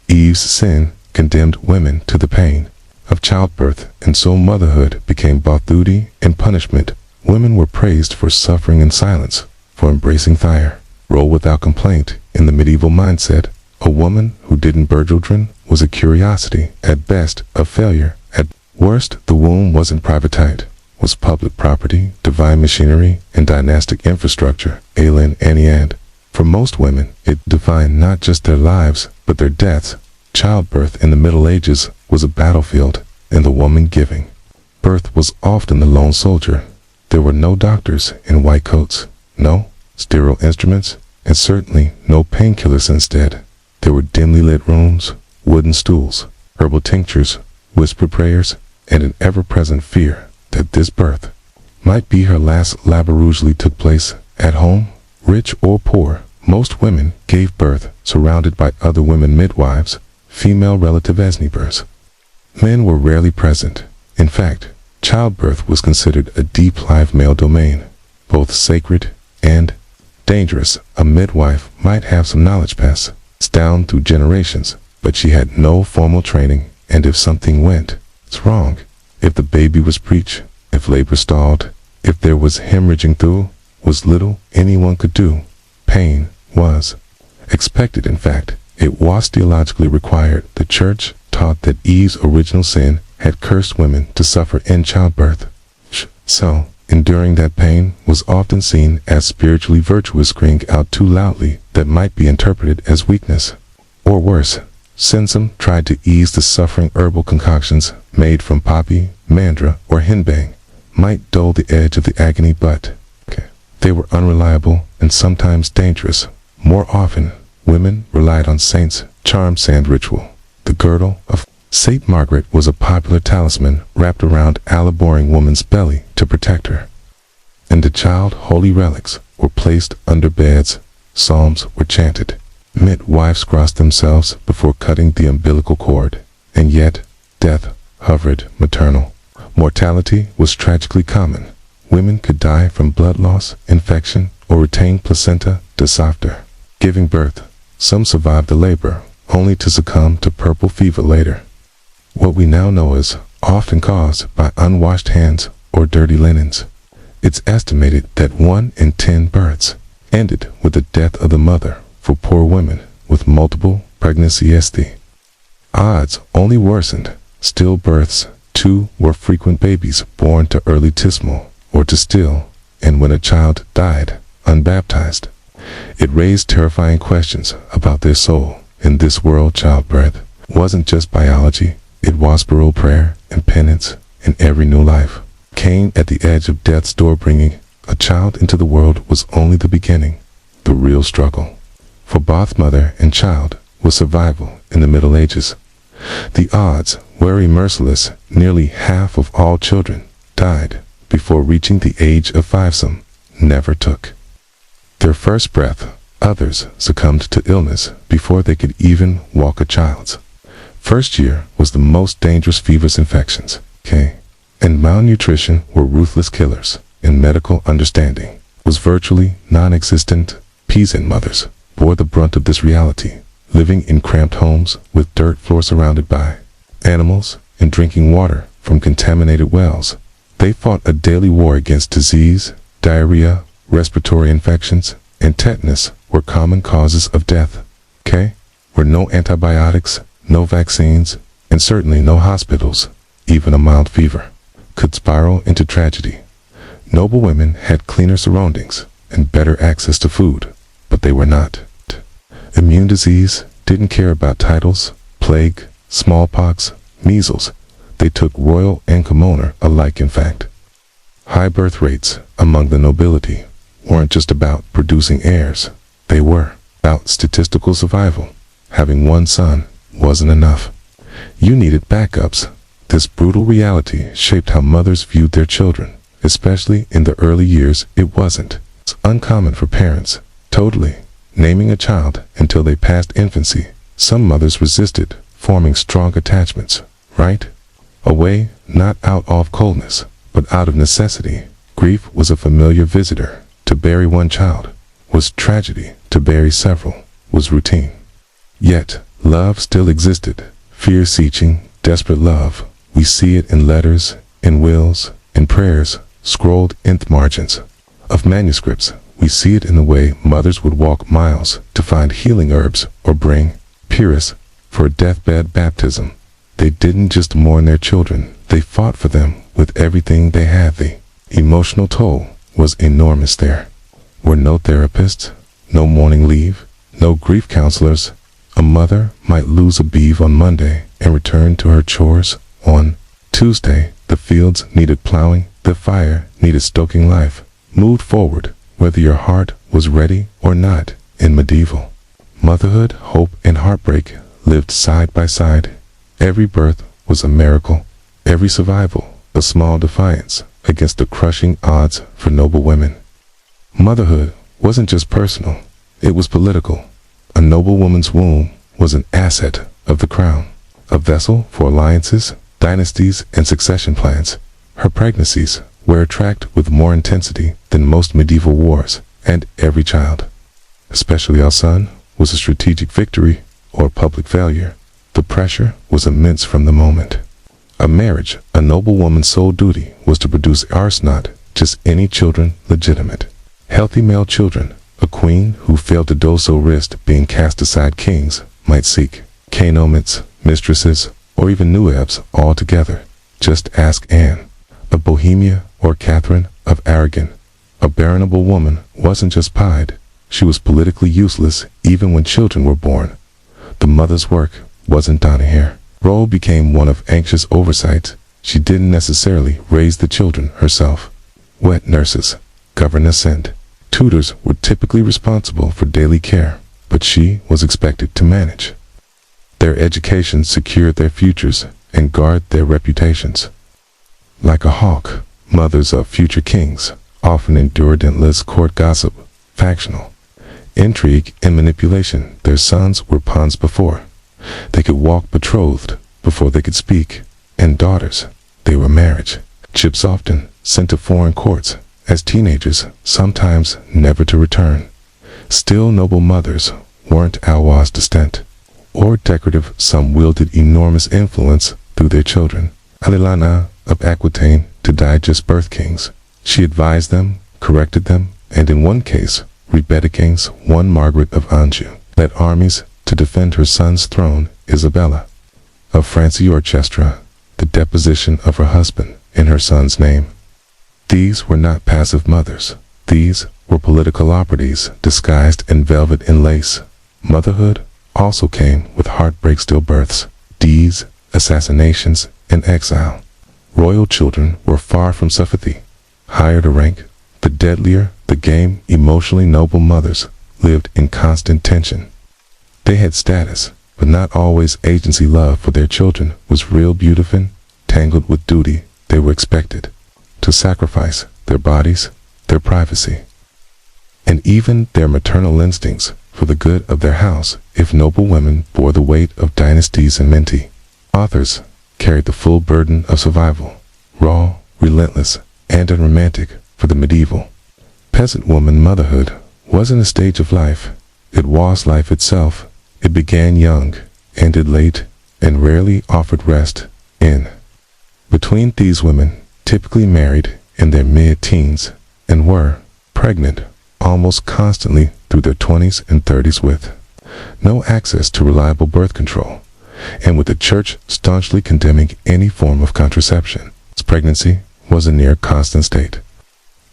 Eve's sin condemned women to the pain of childbirth, and so motherhood became both duty and punishment. Women were praised for suffering in silence, for embracing fire, role without complaint. In the medieval mindset, a woman who didn't bear children was a curiosity, at best a failure. At worst, the womb wasn't privatized, was public property. Divine machinery and dynastic infrastructure, alien and for most women, it defined not just their lives, but their deaths. Childbirth in the Middle Ages was a battlefield, and the woman giving birth was often the lone soldier. There were no doctors in white coats, no sterile instruments, and certainly no painkillers. Instead, there were dimly lit rooms, wooden stools, herbal tinctures, whispered prayers, and an ever-present fear that this birth might be her last. Labor usually took place at home, rich or poor. Most women gave birth surrounded by other women, midwives, female relative as neighbors. Men were rarely present. In fact, childbirth was considered a deep live male domain. both sacred and dangerous. A midwife might have some knowledge passed down through generations, but she had no formal training, and if something went wrong, if the baby was breached, if labor stalled, if there was hemorrhaging through, was little anyone could do. Pain was expected. In fact, it was theologically required. The church taught that Eve's original sin had cursed women to suffer in childbirth. So, enduring that pain was often seen as spiritually virtuous. Screaming out too loudly that might be interpreted as weakness. Or worse, Sensum tried to ease the suffering. Herbal concoctions made from poppy, mandra, or henbang might dull the edge of the agony, but they were unreliable and sometimes dangerous. More often, women relied on saints' charm sand ritual. The girdle of Saint Margaret was a popular talisman wrapped around a laboring woman's belly to protect her. And the child holy relics were placed under beds. Psalms were chanted. Midwives crossed themselves before cutting the umbilical cord. And yet, death hovered. Maternal mortality was tragically common. Women could die from blood loss, infection, or retained placenta after giving birth. Some survived the labor, only to succumb to puerperal fever later. What we now know is often caused by unwashed hands or dirty linens. It's estimated that 1 in 10 births ended with the death of the mother. For poor women with multiple pregnancies, the odds only worsened. Stillbirths, too, were frequent. Babies born to early tismal or to still, and when a child died unbaptized, it raised terrifying questions about their soul. In this world, childbirth wasn't just biology, it was spiritual prayer and penance, and every new life came at the edge of death's door. Bringing a child into the world was only the beginning. The real struggle for both mother and child was survival in the Middle Ages. The odds were merciless. Nearly half of all children died before reaching the age of 5. Some never took their first breath. Others succumbed to illness before they could even walk. A child's first year was the most dangerous. Fevers, infections, and malnutrition were ruthless killers, and medical understanding was virtually non-existent. Peasant mothers bore the brunt of this reality, living in cramped homes with dirt floors surrounded by animals and drinking water from contaminated wells. They fought a daily war against disease. Diarrhea, respiratory infections, and tetanus were common causes of death. Were no antibiotics, no vaccines, and certainly no hospitals. Even a mild fever could spiral into tragedy. Noble women had cleaner surroundings and better access to food, but they were not immune. Disease didn't care about titles. Plague, smallpox, measles, they took royal and commoner alike. In fact, high birth rates among the nobility weren't just about producing heirs, they were about statistical survival. Having one son wasn't enough. You needed backups. This brutal reality shaped how mothers viewed their children, especially in the early years. It wasn't uncommon for parents totally naming a child until they passed infancy. Some mothers resisted, forming strong attachments right away, not out of coldness, but out of necessity. Grief was a familiar visitor. To bury one child was tragedy. To bury several was routine. Yet, love still existed. Fear-seeking, desperate love. We see it in letters, in wills, in prayers, scrolled in the margins of manuscripts. We see it in the way mothers would walk miles to find healing herbs or bring purus for a deathbed baptism. They didn't just mourn their children, they fought for them with everything they had. The emotional toll was enormous. There were no therapists, no mourning leave, no grief counselors. A mother might lose a beef on Monday and return to her chores on Tuesday. The fields needed plowing, the fire needed stoking. Life moved forward, whether your heart was ready or not. In medieval motherhood, hope and heartbreak lived side by side. Every birth was a miracle, every survival a small defiance against the crushing odds for noble women. Motherhood wasn't just personal, it was political. A noble woman's womb was an asset of the crown, a vessel for alliances, dynasties, and succession plans. Her pregnancies were attacked with more intensity than most medieval wars, and every child, especially our son, was a strategic victory or public failure. The pressure was immense from the moment. A marriage, a noble woman's sole duty, was to produce heirs, not just any children, legitimate, healthy male children. A queen who failed to do so risked being cast aside. Kings might seek Cainomites, mistresses, or even Nuebs altogether. Just ask Anne of Bohemia or Catherine of Aragon. A barrenable woman wasn't just pied, she was politically useless even when children were born. The mother's work wasn't done here. Role became one of anxious oversight. She didn't necessarily raise the children herself. Wet nurses, governess, and tutors were typically responsible for daily care, but she was expected to manage their education, secure their futures, and guard their reputations. Like a hawk, mothers of future kings often endured endless court gossip, factional intrigue, and manipulation. Their sons were pawns before they could walk, betrothed before they could speak, and daughters, they were marriage chips, often sent to foreign courts as teenagers, sometimes never to return. Still, noble mothers weren't always distant or decorative. Some wielded enormous influence through their children. Alilana of Aquitaine to digest birth kings. She advised them, corrected them, and in one case, Rebecca's won Margaret of Anjou, led armies to defend her son's throne. Isabella of Francia-Orchestra, the deposition of her husband in her son's name. These were not passive mothers. These were political operatives disguised in velvet and lace. Motherhood also came with heartbreak, stillbirths, deeds, assassinations, and exile. Royal children were far from sympathy. Higher the rank, the deadlier the game. Emotionally noble mothers lived in constant tension. They had status, but not always agency. Love for their children was real, beautiful, tangled with duty. They were expected to sacrifice their bodies, their privacy, and even their maternal instincts for the good of their house. If noble women bore the weight of dynasties and minty authors carried the full burden of survival, raw, relentless, and unromantic. For the medieval peasant woman, motherhood wasn't a stage of life, it was life itself. It began young, ended late, and rarely offered rest. In between, these women typically married in their mid-teens and were pregnant almost constantly through their 20s and 30s, with no access to reliable birth control, and with the church staunchly condemning any form of contraception. Pregnancy was a near constant state.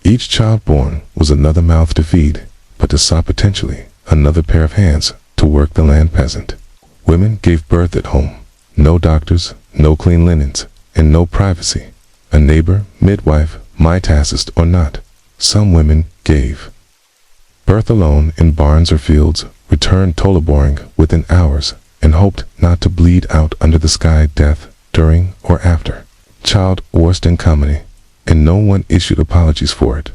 Each child born was another mouth to feed, but to saw potentially another pair of hands to work the land. Peasant women gave birth at home. No doctors, no clean linens, and no privacy. A neighbor, midwife, mitassist or not. Some women gave birth alone in barns or fields, returned tolaboring within hours, and hoped not to bleed out under the sky. Death during or after child worst in comedy, and no one issued apologies for it.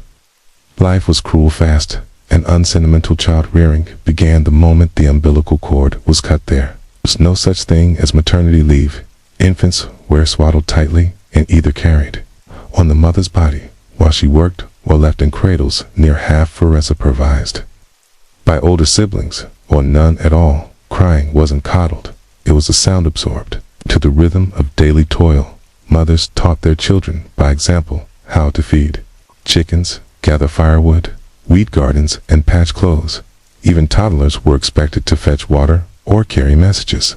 Life was cruel fast, and unsentimental child rearing began the moment the umbilical cord was cut. There was no such thing as maternity leave. Infants were swaddled tightly and either carried on the mother's body while she worked or left in cradles near half were supervised by older siblings or none at all. Crying wasn't coddled, it was a sound absorbed to the rhythm of daily toil. Mothers taught their children by example how to feed chickens, gather firewood, weed gardens, and patch clothes. Even toddlers were expected to fetch water or carry messages.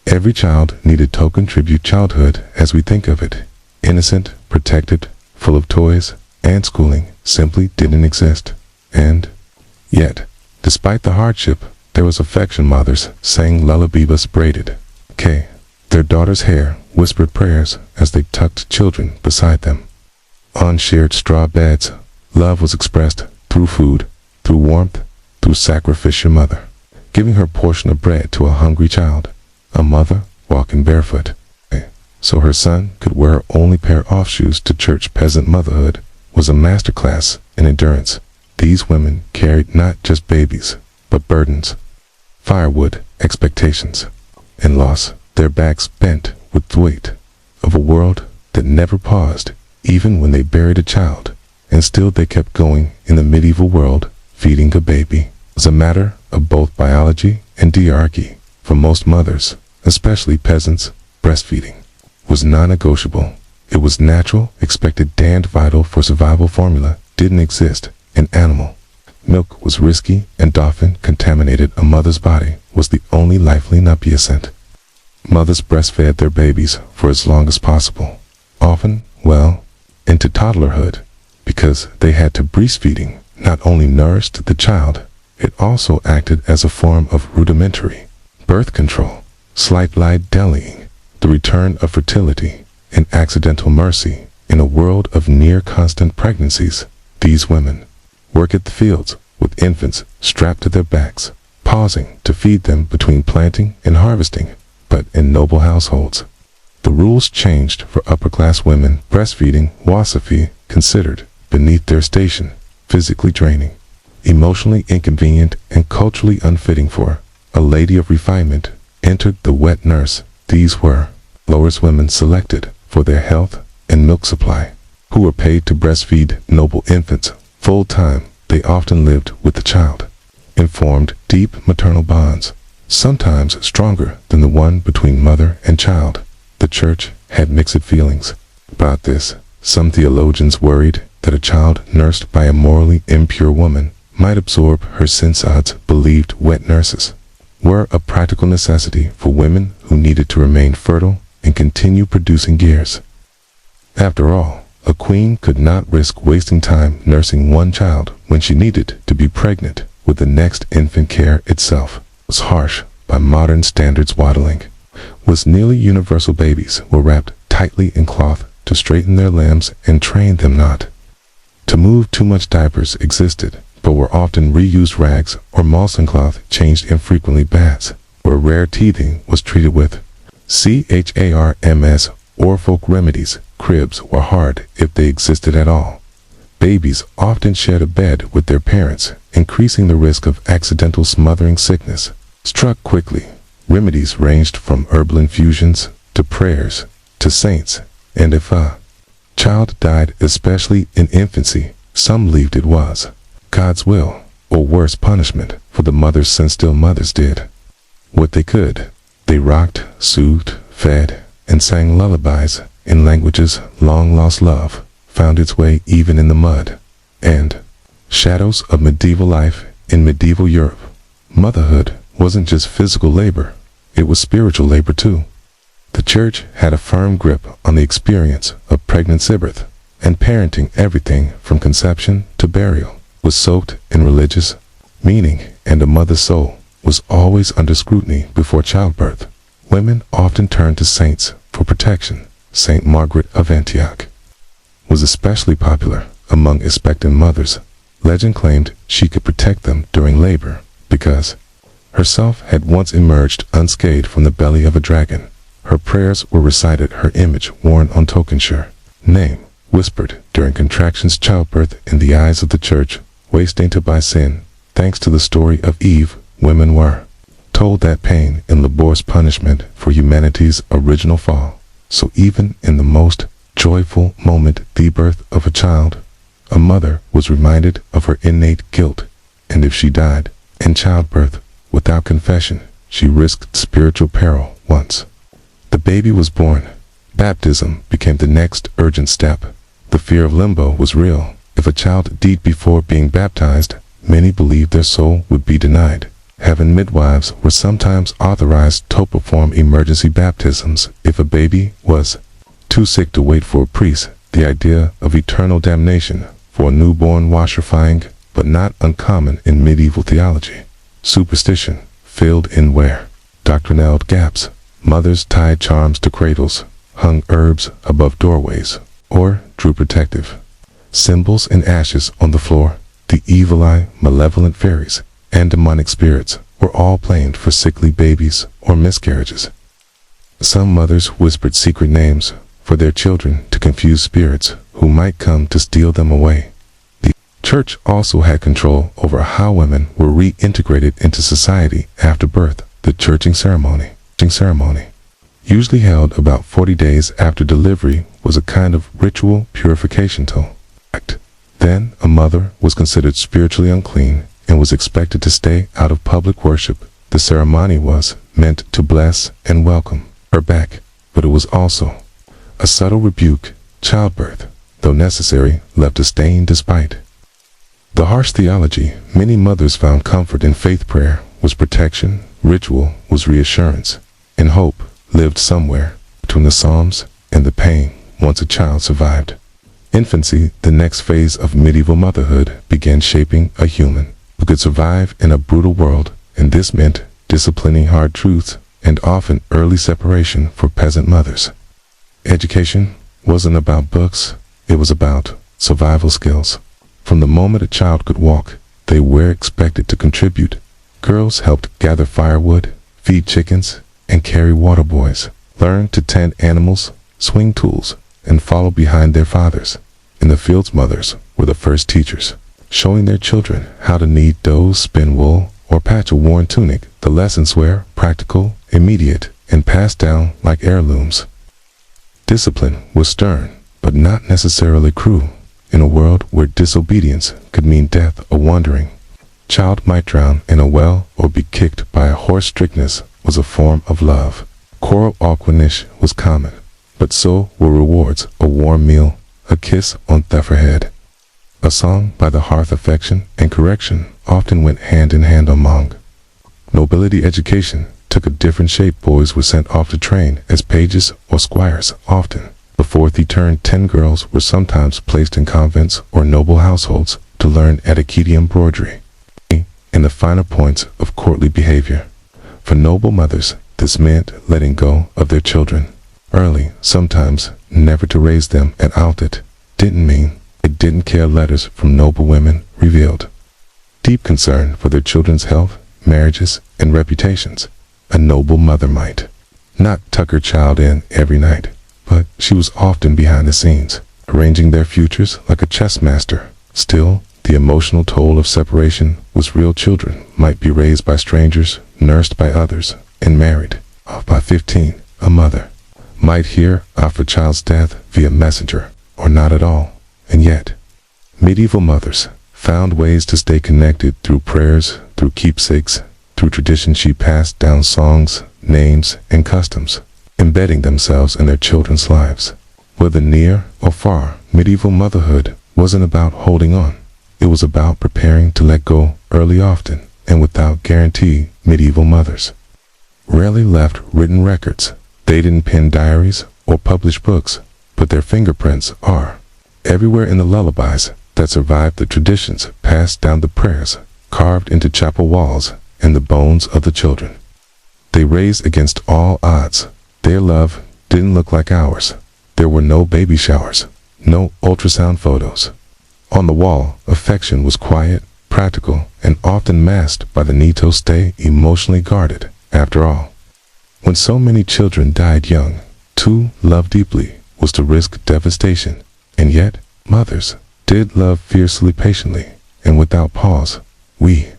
Every child needed token tribute. Childhood, as we think of it, innocent, protected, full of toys, and schooling, simply didn't exist. And yet, despite the hardship, there was affection. Mothers sang lullabies, braided their daughters' hair, whispered prayers as they tucked children beside them. On shared straw beds, love was expressed through food, through warmth, through sacrificial mother, giving her portion of bread to a hungry child. A mother walking barefoot, so her son could wear her only pair of shoes to church. Peasant motherhood was a masterclass in endurance. These women carried not just babies, but burdens, firewood, expectations, and loss. Their backs bent with the weight of a world that never paused, even when they buried a child, and still they kept going in the medieval world. Feeding a baby was a matter of both biology and diarchy. For most mothers, especially peasants, breastfeeding was non-negotiable. It was natural, expected, and vital for survival. Formula didn't exist in animal. Milk was risky and often contaminated. A mother's body was the only likely nubiescent. Mothers breastfed their babies for as long as possible, often, well, into toddlerhood, because they had to. Breastfeeding not only nourished the child, it also acted as a form of rudimentary birth control, slight light delaying the return of fertility, and accidental mercy. In a world of near constant pregnancies, these women work at the fields with infants strapped to their backs, pausing to feed them between planting and harvesting. But in noble households, the rules changed. For upper-class women, breastfeeding was considered beneath their station, physically draining, emotionally inconvenient, and culturally unfitting. For a lady of refinement entered the wet nurse. These were lowest women selected for their health and milk supply, who were paid to breastfeed noble infants full-time. They often lived with the child and formed deep maternal bonds, sometimes stronger than the one between mother and child. The church had mixed feelings about this. Some theologians worried that a child nursed by a morally impure woman might absorb her sins. Others believed wet nurses were a practical necessity for women who needed to remain fertile and continue producing heirs. After all, a queen could not risk wasting time nursing one child when she needed to be pregnant with the next infant. Care itself was harsh by modern standards. Waddling was nearly universal. Babies were wrapped tightly in cloth to straighten their limbs and train them not to move. Too much. Diapers existed, but were often reused. Rags or muslin cloth changed infrequently. Baths where rare teething was treated with CHARMS or folk remedies. Cribs were hard if they existed at all. Babies often shared a bed with their parents, increasing the risk of accidental smothering. Sickness struck quickly. Remedies ranged from herbal infusions to prayers to saints, and if a child died, especially in infancy, some believed it was God's will, or worse, punishment for the mother's sin. Still, mothers did what they could. They rocked, soothed, fed, and sang lullabies in languages long lost. Love found its way even in the mud and shadows of medieval life. In medieval Europe, motherhood wasn't just physical labor, it was spiritual labor too. The church had a firm grip on the experience of pregnancy, birth, and parenting. Everything from conception to burial was soaked in religious meaning, and a mother's soul was always under scrutiny before childbirth. Women often turned to saints for protection. Saint Margaret of Antioch was especially popular among expectant mothers. Legend claimed she could protect them during labor because herself had once emerged unscathed from the belly of a dragon. Her prayers were recited, her image worn on tokensure, name whispered during contractions. Childbirth in the eyes of the church was tainted by sin. Thanks to the story of Eve, women were told that pain and laborious punishment for humanity's original fall. So even in the most joyful moment, the birth of a child, a mother was reminded of her innate guilt, and if she died in childbirth without confession, she risked spiritual peril. Once the baby was born, baptism became the next urgent step. The fear of limbo was real. If a child died before being baptized, many believed their soul would be denied. Heaven midwives were sometimes authorized to perform emergency baptisms if a baby was too sick to wait for a priest. The idea of eternal damnation for a newborn was horrifying, but not uncommon in medieval theology. Superstition filled in where doctrinal gaps. Mothers tied charms to cradles, hung herbs above doorways, or drew protective symbols in ashes on the floor. The evil eye, malevolent fairies, and demonic spirits were all blamed for sickly babies or miscarriages. Some mothers whispered secret names for their children to confuse spirits who might come to steal them away. The church also had control over how women were reintegrated into society after birth. The churching ceremony, usually held about 40 days after delivery, was a kind of ritual purification tool. Then a mother was considered spiritually unclean and was expected to stay out of public worship. The ceremony was meant to bless and welcome her back, but it was also a subtle rebuke. Childbirth, though necessary, left a stain despite the harsh theology. Many mothers found comfort in faith. Prayer was protection, ritual was reassurance, and hope lived somewhere between the Psalms and the pain. Once a child survived infancy, the next phase of medieval motherhood began, shaping a human who could survive in a brutal world, and this meant disciplining hard truths and often early separation for peasant mothers. Education wasn't about books, it was about survival skills. From the moment a child could walk, they were expected to contribute. Girls helped gather firewood, feed chickens, and carry water. Boys learned to tend animals, swing tools, and follow behind their fathers. In the fields, mothers were the first teachers, showing their children how to knead dough, spin wool, or patch a worn tunic. The lessons were practical, immediate, and passed down like heirlooms. Discipline was stern, but not necessarily cruel. In a world where disobedience could mean death, a wandering child might drown in a well or be kicked by a horse. Strictness was a form of love. Choral awkwardness was common, but so were rewards: a warm meal, a kiss on the forehead, a song by the hearth. Affection and correction often went hand in hand among nobility. Education took a different shape. Boys were sent off to train as pages or squires. Often before they turned 10, girls were sometimes placed in convents or noble households to learn etiquette, embroidery, and the finer points of courtly behavior. For noble mothers, this meant letting go of their children early, sometimes never to raise them at all. It didn't mean they didn't care. Letters from noble women revealed deep concern for their children's health, marriages, and reputations. A noble mother might not tuck her child in every night, but she was often behind the scenes, arranging their futures like a chess master. Still, the emotional toll of separation was real. Children might be raised by strangers, nursed by others, and married off by 15. A mother might hear of a child's death via messenger, or not at all. And yet, medieval mothers found ways to stay connected through prayers, through keepsakes, through tradition. She passed down songs, names, and customs, embedding themselves in their children's lives. Whether near or far, medieval motherhood wasn't about holding on. It was about preparing to let go early, often, and without guarantee. Medieval mothers rarely left written records. They didn't pen diaries or publish books, but their fingerprints are everywhere in the lullabies that survived, the traditions passed down, the prayers carved into chapel walls, and the bones of the children they raised against all odds. Their love didn't look like ours. There were no baby showers, no ultrasound photos. On the wall, affection was quiet, practical, and often masked by the need to stay emotionally guarded. After all, when so many children died young, to love deeply was to risk devastation. And yet, mothers did love fiercely, patiently, and without pause. We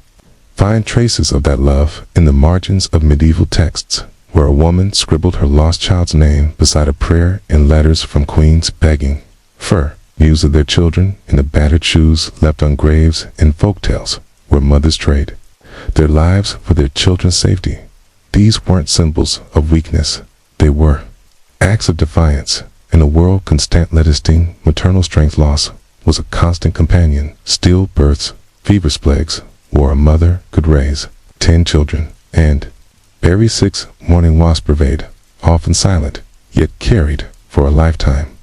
find traces of that love in the margins of medieval texts, where a woman scribbled her lost child's name beside a prayer, and letters from queens begging for news of their children, in the battered shoes left on graves, and folktales where mothers trade their lives for their children's safety. These weren't symbols of weakness, they were acts of defiance. In a world constant letting, maternal strength loss was a constant companion. Stillbirths, fevers, plagues, where a mother could raise 10 children and bury 6. Mourning was pervade, often silent, yet carried for a lifetime.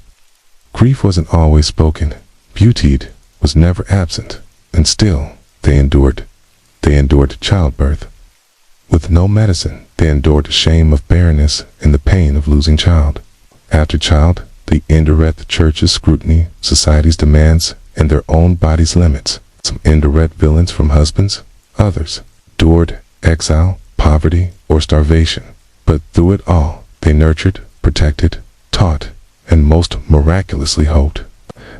Grief wasn't always spoken, beauty was never absent, and still they endured. They endured childbirth. With no medicine, they endured the shame of barrenness and the pain of losing child. After child, they endured the church's scrutiny, society's demands, and their own body's limits. Some endured violence from husbands, others endured exile, poverty, or starvation. But through it all, they nurtured, protected, taught, and most miraculously hoped.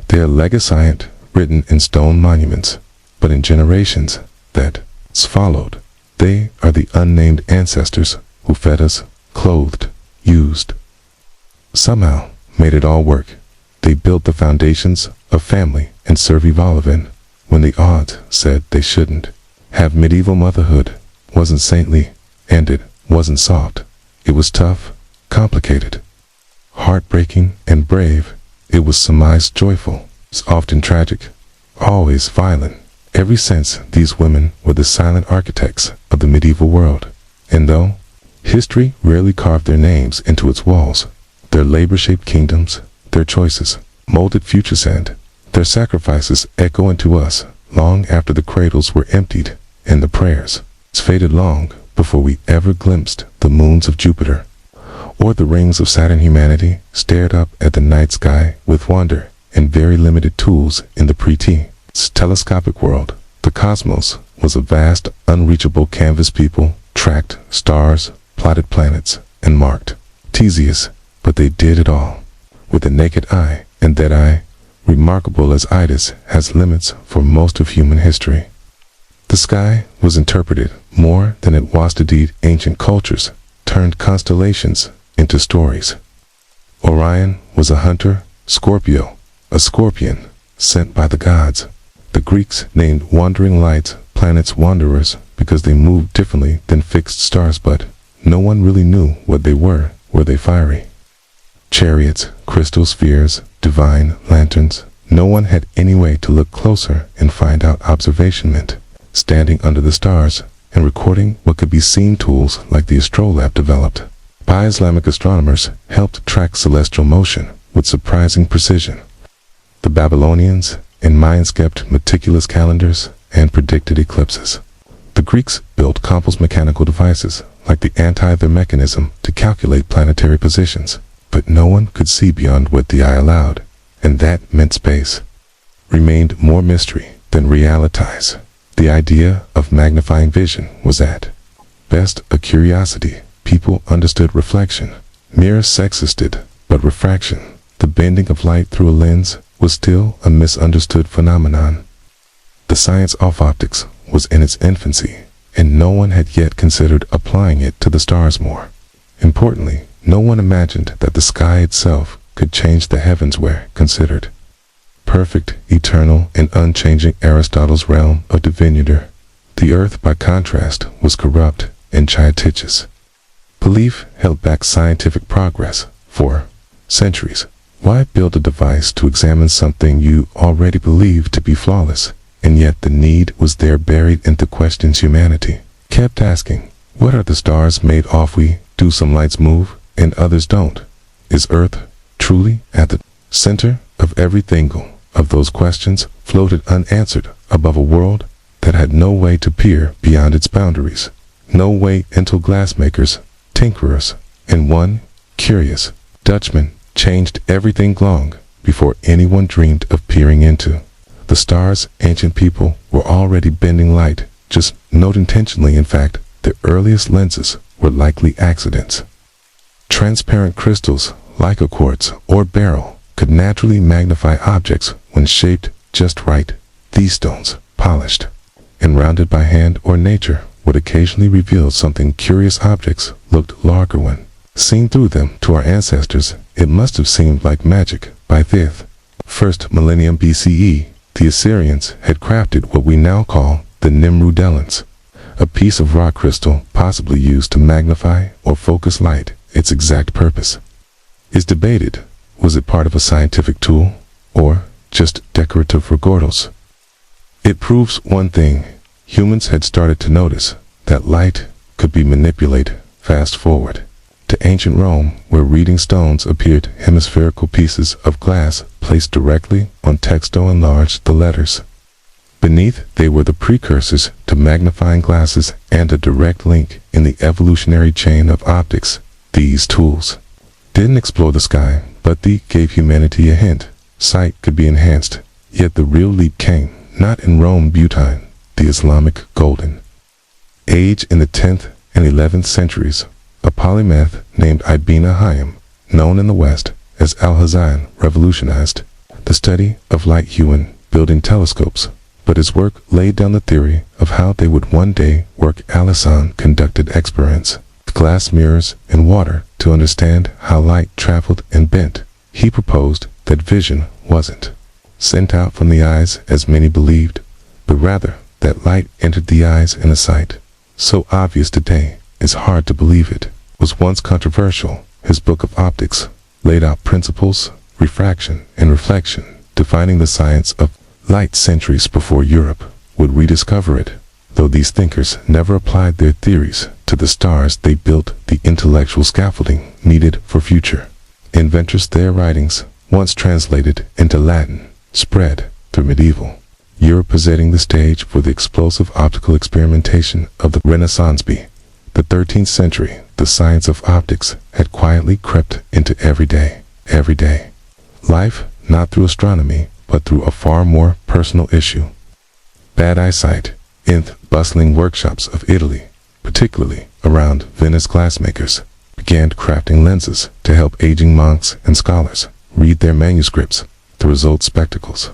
They are legacy aren't written in stone monuments, but in generations that followed. They are the unnamed ancestors who fed us, clothed, used. Somehow, made it all work. They built the foundations of family and survival even when the odds said they shouldn't. Have medieval motherhood wasn't saintly, and it wasn't soft. It was tough, complicated, heartbreaking, and brave. It was sometimes joyful, often tragic, always violent. Every sense, these women were the silent architects of the medieval world. And though history rarely carved their names into its walls, their labor shaped kingdoms, their choices molded futures, and their sacrifices echo into us long after the cradles were emptied and the prayers faded, long before we ever glimpsed the moons of Jupiter or the rings of Saturn. Humanity stared up at the night sky with wonder and very limited tools in the telescopic world. The cosmos was a vast, unreachable canvas. People tracked stars, plotted planets, and marked Theseus, but they did it all with the naked eye, and that eye, remarkable as it is, has limits for most of human history. The sky was interpreted more than it was to deed. Ancient cultures turned constellations into stories. Orion was a hunter, Scorpio, a scorpion sent by the gods. The Greeks named wandering lights planets wanderers because they moved differently than fixed stars, but no one really knew what they were. Were they fiery chariots, crystal spheres, divine lanterns? No one had any way to look closer and find out. Observation meant standing under the stars and recording what could be seen. Tools like the astrolabe, developed by Islamic astronomers, helped track celestial motion with surprising precision. The Babylonians and Mayans kept meticulous calendars and predicted eclipses. The Greeks built complex mechanical devices like the anti-their mechanism to calculate planetary positions, but no one could see beyond what the eye allowed, and that meant space remained more mystery than realities. The idea of magnifying vision was at best a curiosity. People understood reflection. Mirrors existed, but refraction, the bending of light through a lens, was still a misunderstood phenomenon. The science of optics was in its infancy, and no one had yet considered applying it to the stars. More importantly, no one imagined that the sky itself could change the heavens were considered perfect, eternal, and unchanging. Aristotle's realm of divinity. The earth, by contrast, was corrupt and chaotic. Belief held back scientific progress for centuries. Why build a device to examine something you already believed to be flawless? And yet the need was there, buried into questions humanity kept asking. What are the stars made of? We do some lights move and others don't. Is Earth truly at the center of everything? Of those questions floated unanswered above a world that had no way to peer beyond its boundaries. No way until glassmakers, tinkerers, and one curious Dutchman changed everything long before anyone dreamed of peering into the stars. Ancient people were already bending light, just not intentionally. In fact, their earliest lenses were likely accidents. Transparent crystals, like a quartz or beryl, could naturally magnify objects when shaped just right. These stones, polished and rounded by hand or nature, would occasionally reveal something curious. Objects looked larger when seen through them. To our ancestors, it must have seemed like magic. By the first millennium BCE, the Assyrians had crafted what we now call the Nimrud lens, a piece of rock crystal possibly used to magnify or focus light. Its exact purpose is debated. Was it part of a scientific tool or just decorative for girdles? It proves one thing: humans had started to notice that light could be manipulated. Fast forward to ancient Rome, where reading stones appeared hemispherical pieces of glass placed directly on text to enlarge the letters beneath. They were the precursors to magnifying glasses and a direct link in the evolutionary chain of optics. These tools didn't explore the sky, but they gave humanity a hint. Sight could be enhanced. Yet the real leap came not in Rome but the Islamic Golden Age. In the 10th and 11th centuries, a polymath named Ibn Haytham, known in the West as Al-Hazan, revolutionized the study of light. Human building telescopes, but his work laid down the theory of how they would one day work. Al-Hazan conducted experiments, glass mirrors, and water to understand how light traveled and bent. He proposed that vision wasn't sent out from the eyes as many believed, but rather that light entered the eyes in a sight so obvious today it's hard to believe it was once controversial. His book of optics laid out principles, refraction and reflection, defining the science of light centuries before Europe would rediscover it. Though these thinkers never applied their theories to the stars, they built the intellectual scaffolding needed for future inventors. Their writings, once translated into Latin, spread through medieval Europe, presenting the stage for the explosive optical experimentation of the Renaissance. By the 13th century, the science of optics had quietly crept into everyday life, not through astronomy, but through a far more personal issue: bad eyesight. In the bustling workshops of Italy, particularly around Venice, glassmakers began crafting lenses to help aging monks and scholars read their manuscripts. The result: spectacles.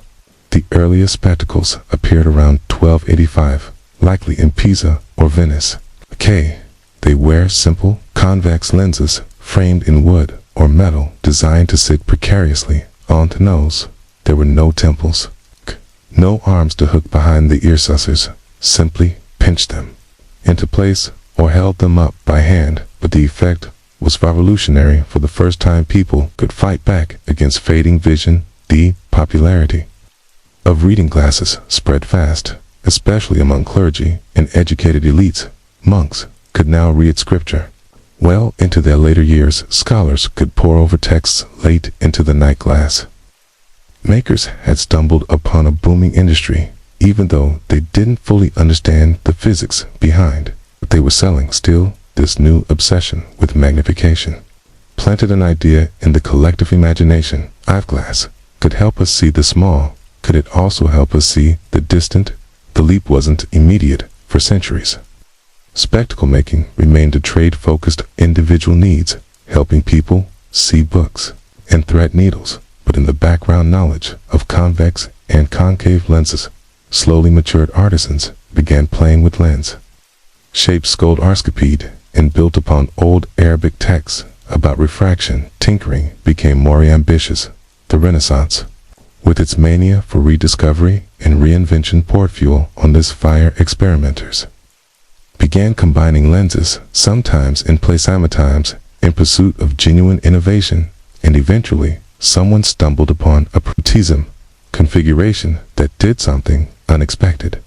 The earliest spectacles appeared around 1285, likely in Pisa or Venice. They wear simple, convex lenses framed in wood or metal, designed to sit precariously on the nose. There were no temples, no arms to hook behind the ear sussers. Simply pinched them into place or held them up by hand, but the effect was revolutionary. For the first time, people could fight back against fading vision. The popularity of reading glasses spread fast, especially among clergy and educated elites. Monks could now read scripture well into their later years. Scholars could pore over texts late into the night. Glass makers had stumbled upon a booming industry, even though they didn't fully understand the physics behind what they were selling. Still, this new obsession with magnification planted an idea in the collective imagination. If glass could help us see the small, could it also help us see the distant? The leap wasn't immediate. For centuries, spectacle making remained a trade-focused individual needs, helping people see books and thread needles. But in the background, knowledge of convex and concave lenses slowly matured. Artisans began playing with lens shapes, scoldarscopied, and built upon old Arabic texts about refraction. Tinkering became more ambitious. The Renaissance, with its mania for rediscovery and reinvention, poured fuel on this fire. Experimenters began combining lenses, sometimes in place, sometimes in pursuit of genuine innovation, and eventually someone stumbled upon a prism configuration that did something unexpected.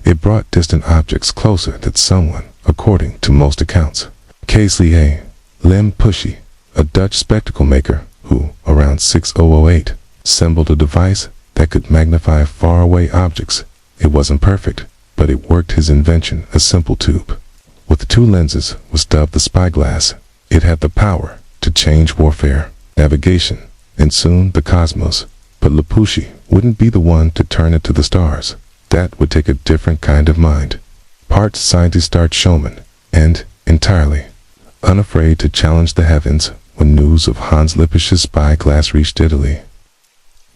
It brought distant objects closer. That someone, according to most accounts, K.C.A. Lem Pushy, a Dutch spectacle maker who, around 6008, assembled a device that could magnify faraway objects. It wasn't perfect, but it worked. His invention, a simple tube with 2 lenses, was dubbed the spyglass. It had the power to change warfare, navigation, and soon the cosmos. But Lipuschi wouldn't be the one to turn it to the stars. That would take a different kind of mind. Part scientist, part showman, and entirely unafraid to challenge the heavens. When news of Hans Lippusch's spyglass reached Italy,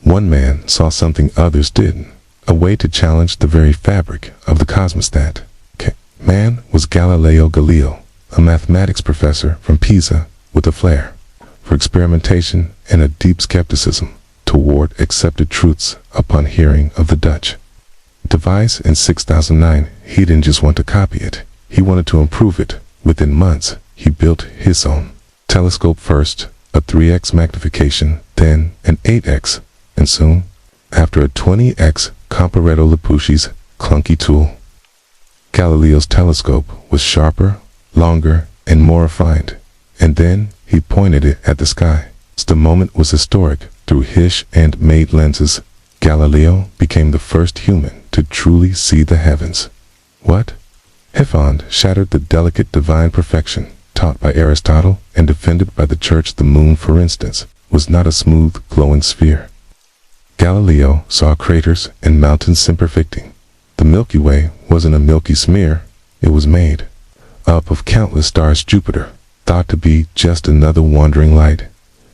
one man saw something others didn't, a way to challenge the very fabric of the cosmos. That man was Galileo Galilei, a mathematics professor from Pisa with a flair for experimentation and a deep skepticism toward accepted truths. Upon hearing of the Dutch device in 6009, he didn't just want to copy it, he wanted to improve it. Within months, he built his own telescope, first a 3x magnification, then an 8x, and soon, after a 20x, Comparetto Lippusch's clunky tool. Galileo's telescope was sharper, longer, and more refined, and then he pointed it at the sky. The moment was historic. Through his hand-made lenses, Galileo became the first human to truly see the heavens. What he found shattered the delicate divine perfection taught by Aristotle and defended by the church. The moon, for instance, was not a smooth, glowing sphere. Galileo saw craters and mountains imperfecting. The Milky Way wasn't a milky smear, it was made up of countless stars. Jupiter, thought to be just another wandering light,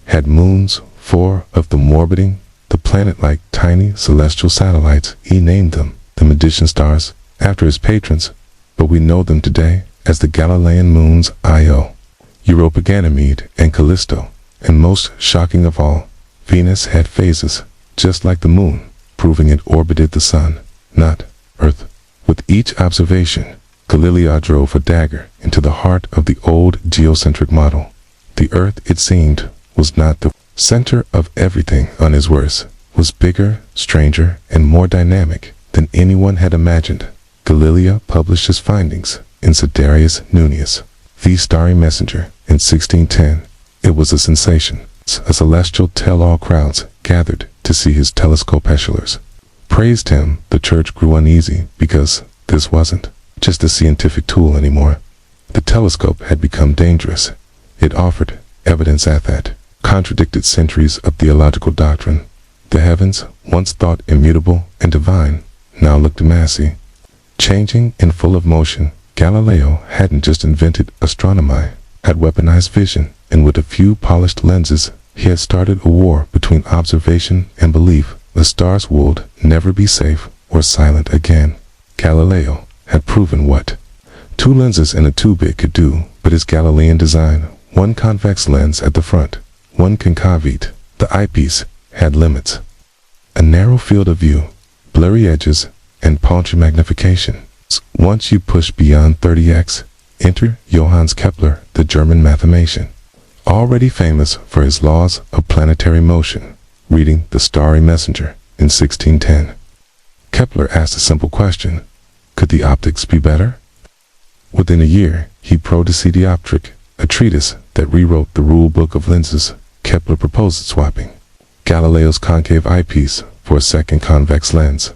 had moons, 4 of them orbiting the planet like tiny celestial satellites. He named them the Medicean stars after his patrons, but we know them today as the Galilean moons Io, Europa, Ganymede, and Callisto. And most shocking of all, Venus had phases, just like the moon, proving it orbited the sun, not Earth. With each observation, Galileo drove a dagger into the heart of the old geocentric model. The Earth, it seemed, was not the center of everything. On his worst, was bigger, stranger, and more dynamic than anyone had imagined. Galileo published his findings in Sidereus Nuncius, the Starry Messenger, in 1610. It was a sensation. A celestial tell-all crowds gathered to see his telescope. Echelers praised him. The church grew uneasy because this wasn't just a scientific tool anymore. The telescope had become dangerous. It offered evidence that contradicted centuries of theological doctrine. The heavens, once thought immutable and divine, now looked massy, changing and full of motion. Galileo hadn't just invented astronomy, had weaponized vision, and with a few polished lenses, he had started a war between observation and belief. The stars would never be safe or silent again. Galileo had proven what 2 lenses and a tube could do, but his Galilean design, one convex lens at the front, one concave, the eyepiece, had limits. A narrow field of view, blurry edges, and paltry magnification. Once you push beyond 30x, enter Johannes Kepler, the German mathematician, already famous for his laws of planetary motion, reading The Starry Messenger in 1610. Kepler asked a simple question: could the optics be better? Within a year, he wrote Dioptric, a treatise that rewrote the rule book of lenses. Kepler proposed swapping Galileo's concave eyepiece for a second convex lens.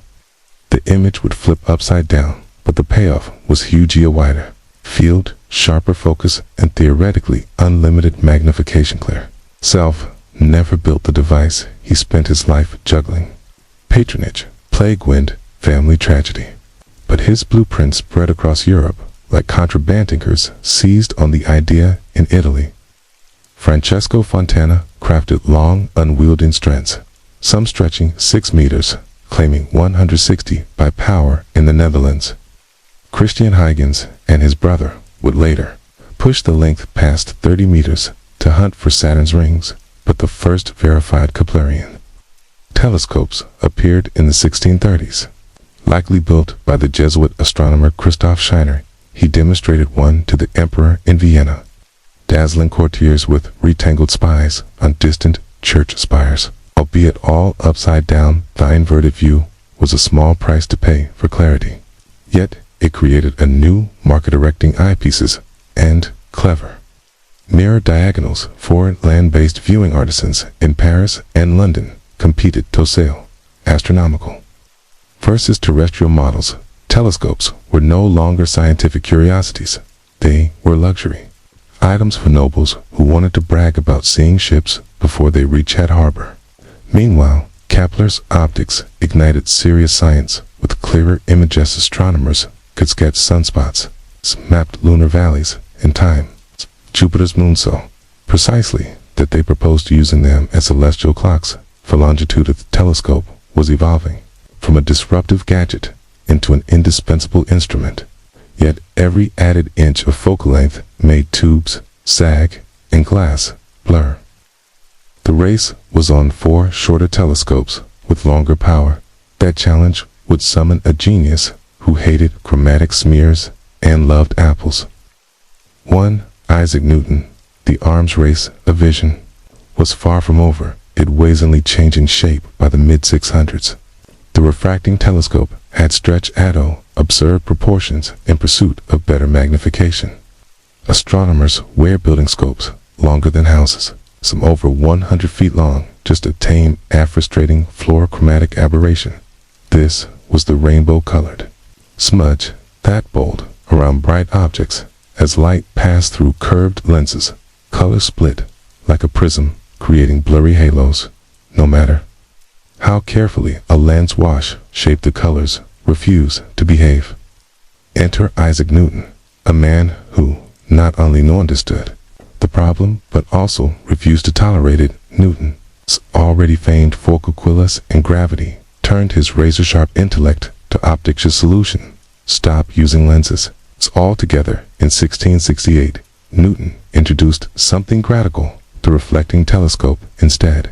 The image would flip upside down, but the payoff was hugely wider field, sharper focus, and theoretically unlimited magnification. Clear self never built the device. He spent his life juggling patronage, plague wind, family tragedy. But his blueprint spread across Europe like contraband tinkers seized on the idea in Italy. Francesco Fontana crafted long, unwieldy strands, some stretching 6 meters, claiming 160 by power in the Netherlands. Christian Huygens and his brother would later push the length past 30 meters to hunt for Saturn's rings, but the first verified Keplerian telescopes appeared in the 1630s. Likely built by the Jesuit astronomer Christoph Scheiner, he demonstrated one to the emperor in Vienna, dazzling courtiers with retangled spies on distant church spires. Albeit all upside down, the inverted view was a small price to pay for clarity. Yet it created a new market, erecting eyepieces and clever mirror diagonals for land-based viewing. Artisans in Paris and London competed to sell astronomical versus terrestrial models. Telescopes were no longer scientific curiosities. They were luxury items for nobles who wanted to brag about seeing ships before they reached Head Harbor. Meanwhile, Kepler's optics ignited serious science. With clearer images, astronomers could sketch sunspots, mapped lunar valleys, and time Jupiter's moon so precisely that they proposed using them as celestial clocks. For longitude, the telescope was evolving from a disruptive gadget into an indispensable instrument. Yet every added inch of focal length made tubes sag and glass blur. The race was on 4 shorter telescopes with longer power. That challenge would summon a genius who hated chromatic smears and loved apples. One, Isaac Newton. The arms race of vision was far from over. It wasn't changing shape by the mid-600s. The refracting telescope had stretched at absurd proportions in pursuit of better magnification. Astronomers were building scopes longer than houses, some over 100 feet long, just a tame, frustrating fluorochromatic aberration. This was the rainbow-colored smudge that bold around bright objects as light passed through curved lenses. Color split like a prism, creating blurry halos. No matter how carefully a lens wash shaped, the colors refused to behave. Enter Isaac Newton, a man who not only understood the problem but also refused to tolerate it. Newton's already famed focal quilas and gravity turned his razor-sharp intellect to optics solution. Stop using lenses altogether. In 1668, Newton introduced something radical, the reflecting telescope instead.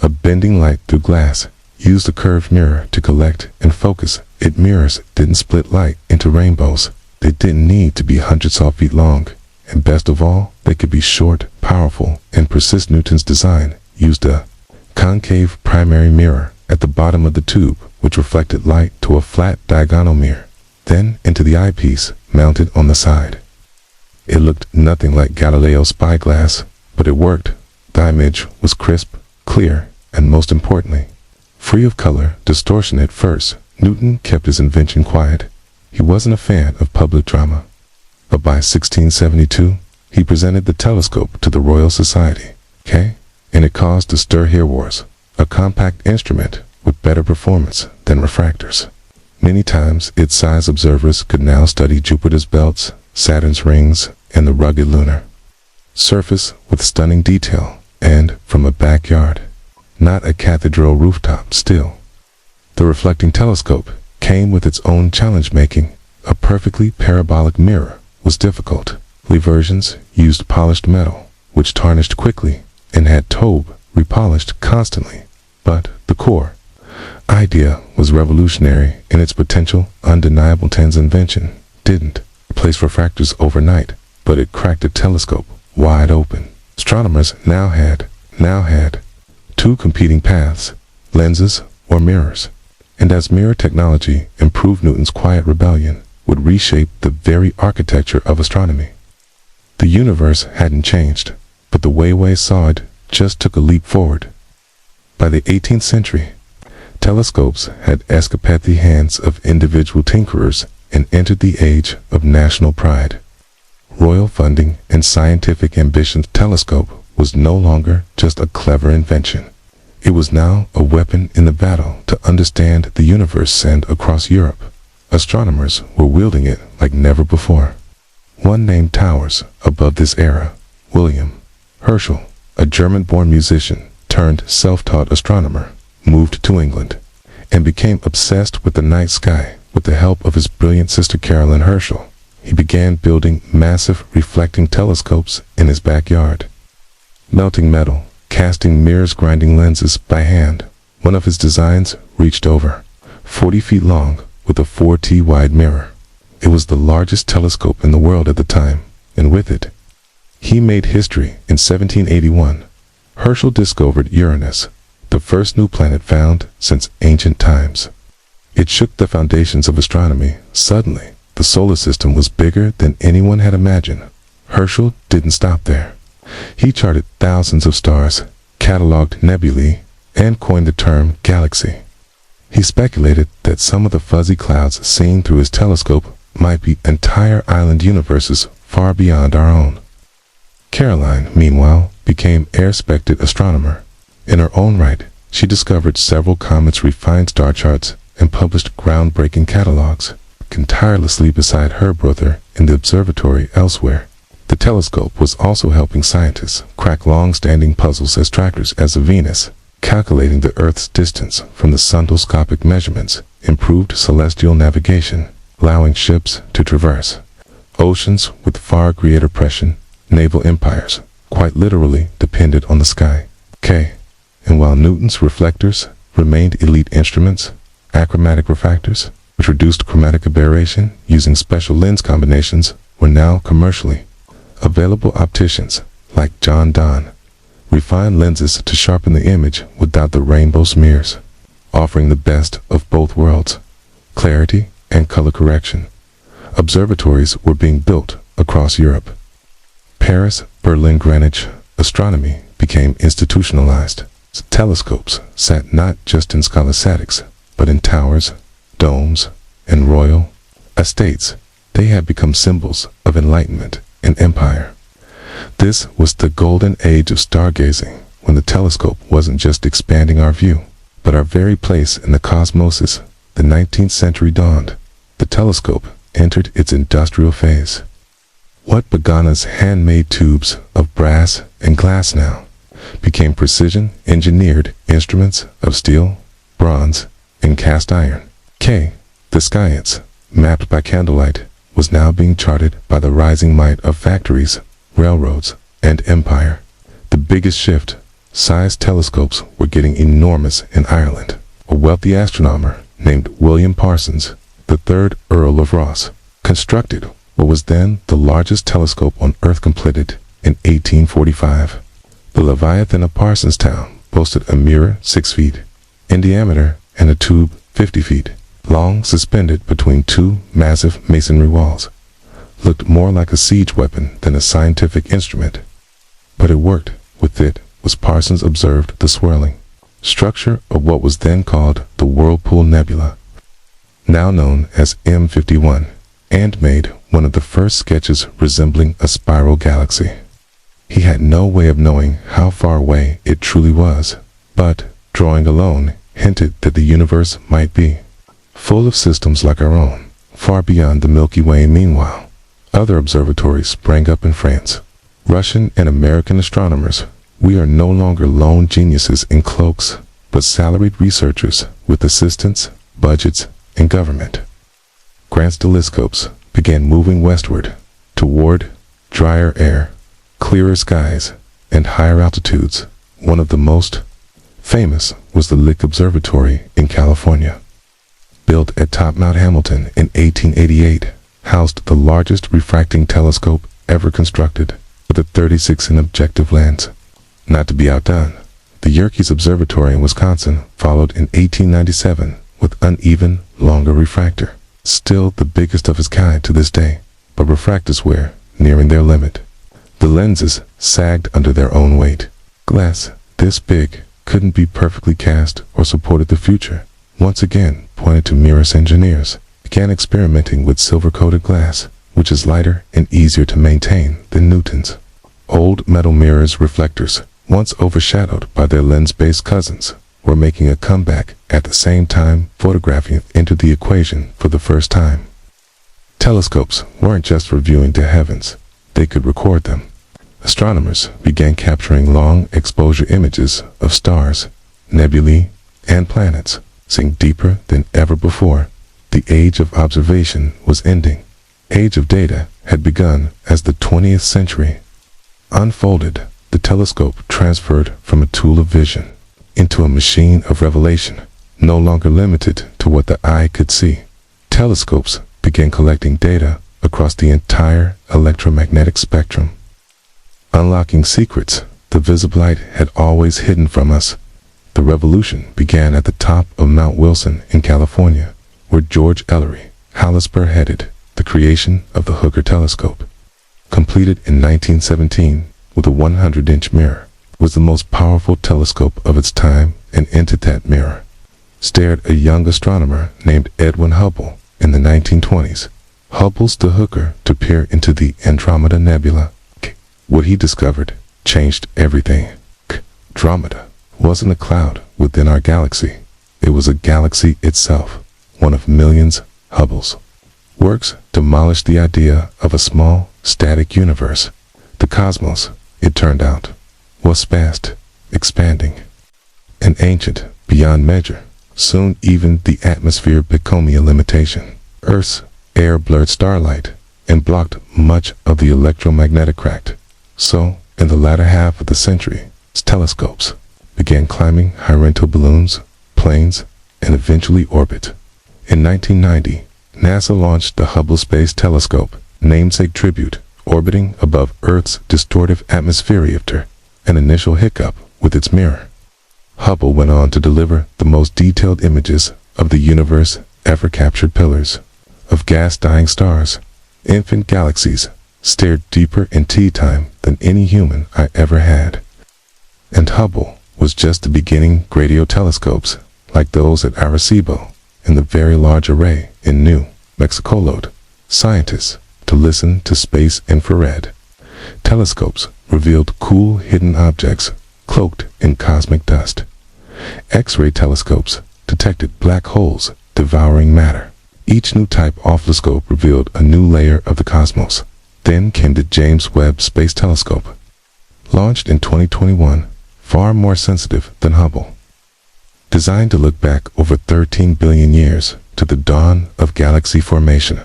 A bending light through glass used a curved mirror to collect and focus it. Mirrors didn't split light into rainbows. They didn't need to be hundreds of feet long. And best of all, they could be short, powerful, and precise. Newton's design used a concave primary mirror at the bottom of the tube, which reflected light to a flat diagonal mirror, then into the eyepiece mounted on the side. It looked nothing like Galileo's spyglass, but it worked. The image was crisp, clear, and most importantly, free of color distortion. At first, Newton kept his invention quiet. He wasn't a fan of public drama. But by 1672, he presented the telescope to the Royal Society, and it caused a stir. Here was a compact instrument with better performance than refractors. Many times its size, observers could now study Jupiter's belts, Saturn's rings, and the rugged lunar surface with stunning detail, and from a backyard, not a cathedral rooftop. Still, the reflecting telescope came with its own challenge. Making a perfectly parabolic mirror was difficult. Versions used polished metal, which tarnished quickly, and had Tobe repolished constantly. But the core idea was revolutionary in its potential. Undeniable. Ten's invention didn't replace refractors overnight, but it cracked a telescope wide open. Astronomers now had two competing paths: lenses or mirrors. And as mirror technology improved, Newton's quiet rebellion would reshape the very architecture of astronomy. The universe hadn't changed, but the way we saw it just took a leap forward. By the 18th century, telescopes had escaped the hands of individual tinkerers and entered the age of national pride. Royal funding and scientific ambition. The telescope was no longer just a clever invention. It was now a weapon in the battle to understand the universe. And across Europe, astronomers were wielding it like never before. One name towers above this era: William Herschel, a German-born musician turned self-taught astronomer, moved to England and became obsessed with the night sky. With the help of his brilliant sister Caroline Herschel, he began building massive reflecting telescopes in his backyard. Melting metal, casting mirrors, grinding lenses by hand. One of his designs reached over 40 feet long with a 4T wide mirror. It was the largest telescope in the world at the time, and with it, he made history. In 1781, Herschel discovered Uranus, the first new planet found since ancient times. It shook the foundations of astronomy. Suddenly, the solar system was bigger than anyone had imagined. Herschel didn't stop there. He charted thousands of stars, cataloged nebulae, and coined the term galaxy. He speculated that some of the fuzzy clouds seen through his telescope might be entire island universes far beyond our own. Caroline, meanwhile, became a respected astronomer. In her own right, she discovered several comets, refined star charts, and published groundbreaking catalogs. Tirelessly beside her brother in the observatory elsewhere, the telescope was also helping scientists crack long-standing puzzles as trackers as of Venus, calculating the Earth's distance from the sondoscopic measurements, improved celestial navigation, allowing ships to traverse oceans with far greater pressure. Naval empires, quite literally, depended on the sky. And while Newton's reflectors remained elite instruments, achromatic refractors, which reduced chromatic aberration using special lens combinations, were now commercially available. Opticians, like John Donne, refined lenses to sharpen the image without the rainbow smears, offering the best of both worlds, clarity and color correction. Observatories were being built across Europe. Paris, Berlin, Greenwich. Astronomy became institutionalized. Telescopes sat not just in scholastics, but in towers, domes, and royal estates. They had become symbols of enlightenment and empire. This was the golden age of stargazing, when the telescope wasn't just expanding our view, but our very place in the cosmos. The 19th century dawned. The telescope entered its industrial phase. What began as handmade tubes of brass and glass now became precision-engineered instruments of steel, bronze, and cast iron. The science, mapped by candlelight, was now being charted by the rising might of factories, railroads, and empire. The biggest shift sized telescopes were getting enormous in Ireland. A wealthy astronomer named William Parsons, the third Earl of Ross, constructed what was then the largest telescope on Earth, completed in 1845. The Leviathan of Parsonstown boasted a mirror 6 feet in diameter and a tube 50 feet long, suspended between two massive masonry walls. Looked more like a siege weapon than a scientific instrument. But it worked. With it was Parsons observed the swirling structure of what was then called the Whirlpool Nebula, now known as M51, and made one of the first sketches resembling a spiral galaxy. He had no way of knowing how far away it truly was, but drawing alone hinted that the universe might be full of systems like our own, far beyond the Milky Way. Meanwhile, other observatories sprang up in France. Russian and American astronomers. We are no longer lone geniuses in cloaks, but salaried researchers with assistants, budgets, and government grants. Telescopes began moving westward toward drier air, clearer skies, and higher altitudes. One of the most famous was the Lick Observatory in California. Built at top Mount Hamilton in 1888, housed the largest refracting telescope ever constructed, with a 36 in objective lens. Not to be outdone, the Yerkes Observatory in Wisconsin followed in 1897 with uneven, longer refractor. Still the biggest of its kind to this day, but refractors were nearing their limit. The lenses sagged under their own weight. Glass this big couldn't be perfectly cast or supported. The future once again pointed to Mirror's. Engineers began experimenting with silver-coated glass, which is lighter and easier to maintain than Newton's old metal mirrors. Reflectors, once overshadowed by their lens-based cousins, were making a comeback. At the same time, photographing entered the equation for the first time. Telescopes weren't just for viewing the heavens, they could record them. Astronomers began capturing long exposure images of stars, nebulae, and planets, seeing deeper than ever before. The age of observation was ending. Age of data had begun. As the 20th century unfolded, the telescope transferred from a tool of vision into a machine of revelation, no longer limited to what the eye could see. Telescopes began collecting data across the entire electromagnetic spectrum, unlocking secrets the visible light had always hidden from us. The revolution began at the top of Mount Wilson in California, where George Ellery Halley spearheaded the creation of the Hooker telescope. Completed in 1917 with a 100-inch mirror, was the most powerful telescope of its time, and into that mirror stared a young astronomer named Edwin Hubble in the 1920s. Hubble's the Hooker to peer into the Andromeda Nebula. What he discovered changed everything. Andromeda wasn't a cloud within our galaxy. It was a galaxy itself, one of millions. Hubble's works demolished the idea of a small, static universe. The cosmos, it turned out, was vast, expanding, and ancient beyond measure. Soon even the atmosphere became a limitation. Earth's air blurred starlight and blocked much of the electromagnetic crack. So, in the latter half of the century, telescopes began climbing higher into balloons, planes, and eventually orbit. In 1990, NASA launched the Hubble Space Telescope, namesake tribute, orbiting above Earth's distortive atmosphere after an initial hiccup with its mirror. Hubble went on to deliver the most detailed images of the universe ever captured. Pillars of gas, dying stars, infant galaxies stared deeper in tea time than any human eye ever had. And Hubble was just the beginning. Radio telescopes like those at Arecibo and the Very Large Array in New Mexico allowed scientists to listen to space infrared. Telescopes revealed cool hidden objects cloaked in cosmic dust. X-ray telescopes detected black holes devouring matter. Each new type of oscilloscope revealed a new layer of the cosmos. Then came the James Webb Space Telescope, launched in 2021, far more sensitive than Hubble. Designed to look back over 13 billion years to the dawn of galaxy formation.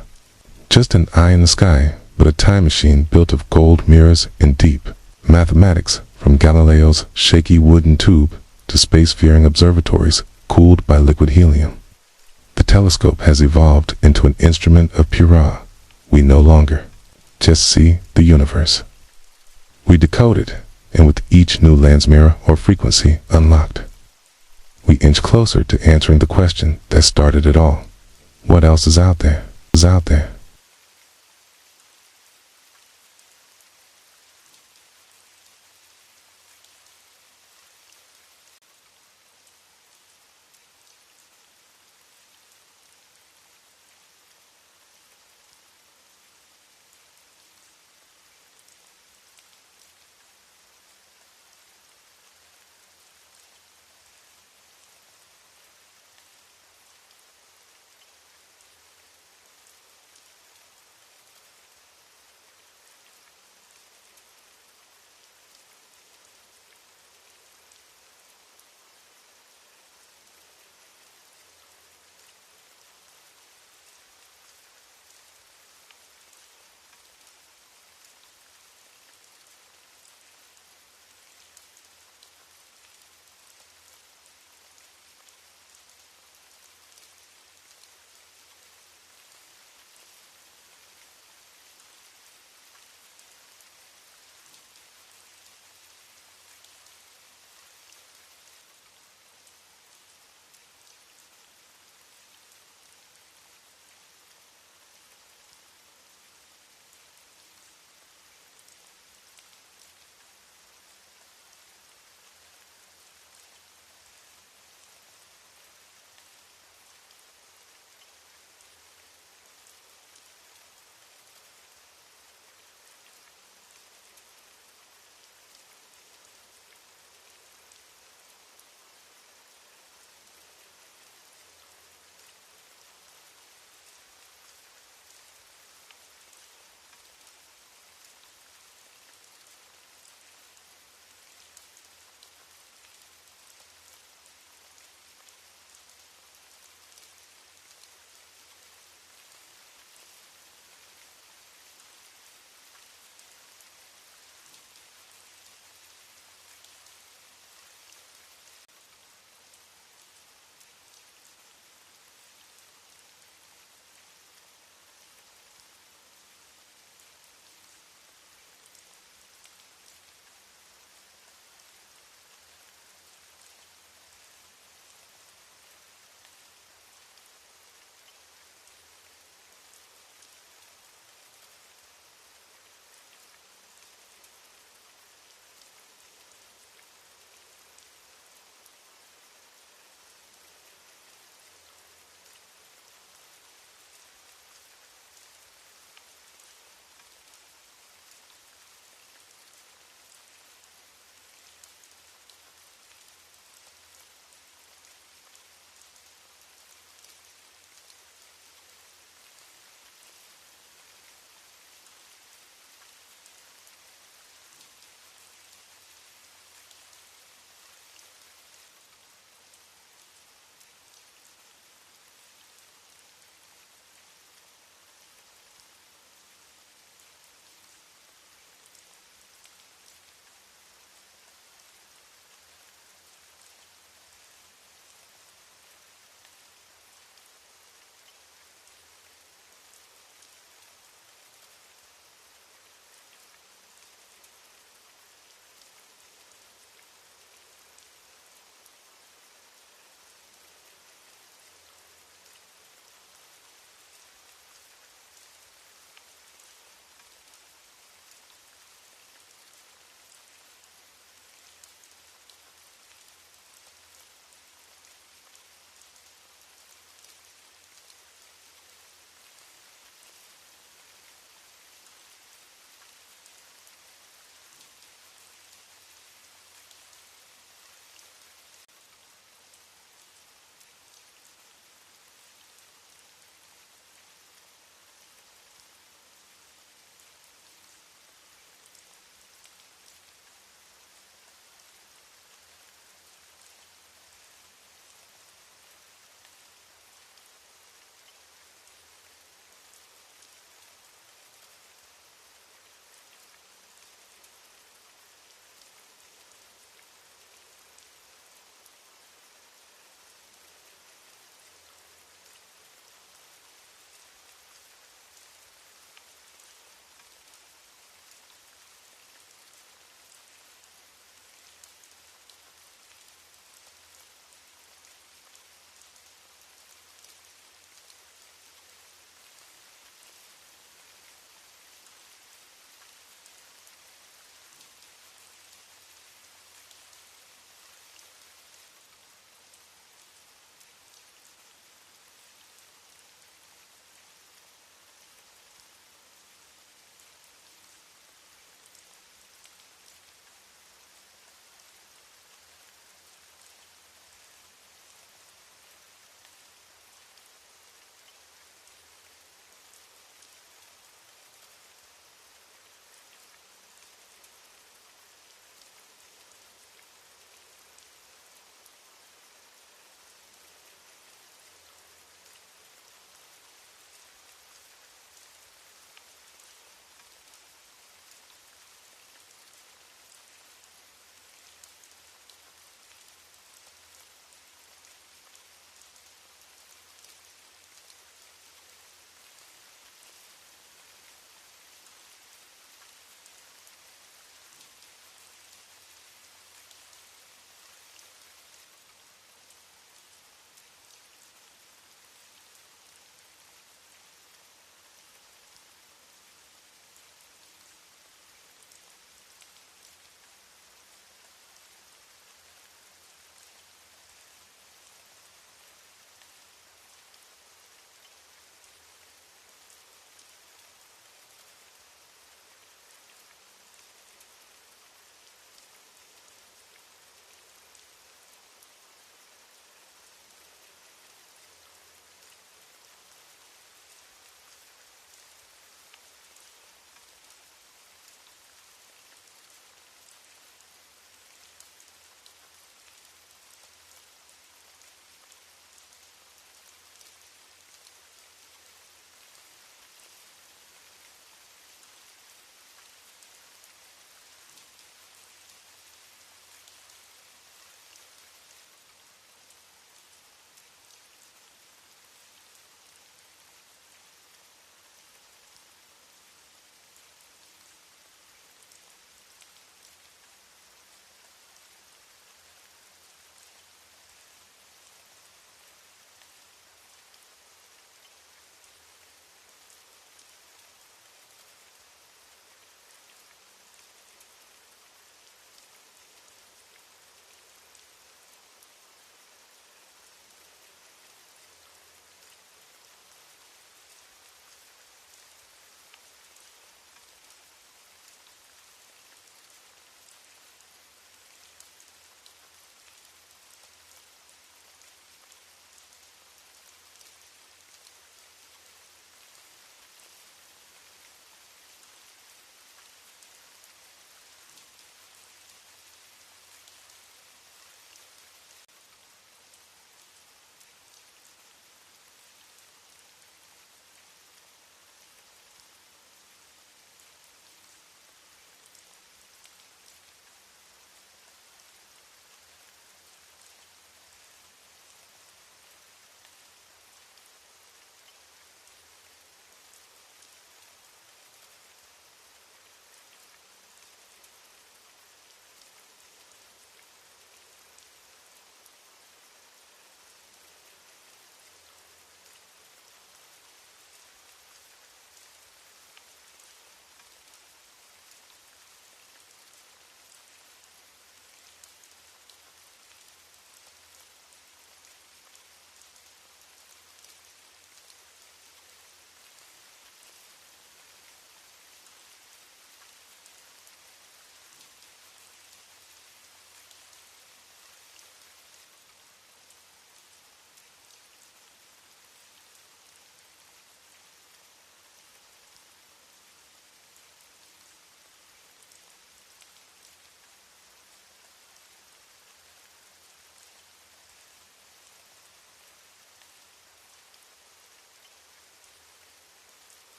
Just an eye in the sky, but a time machine built of gold mirrors and deep mathematics from from Galileo's shaky wooden tube to space-faring observatories cooled by liquid helium. The telescope has evolved into an instrument of pure awe. We no longer just see the universe. We decode it, and with each new lens mirror or frequency unlocked, we inch closer to answering the question that started it all. What else is out there?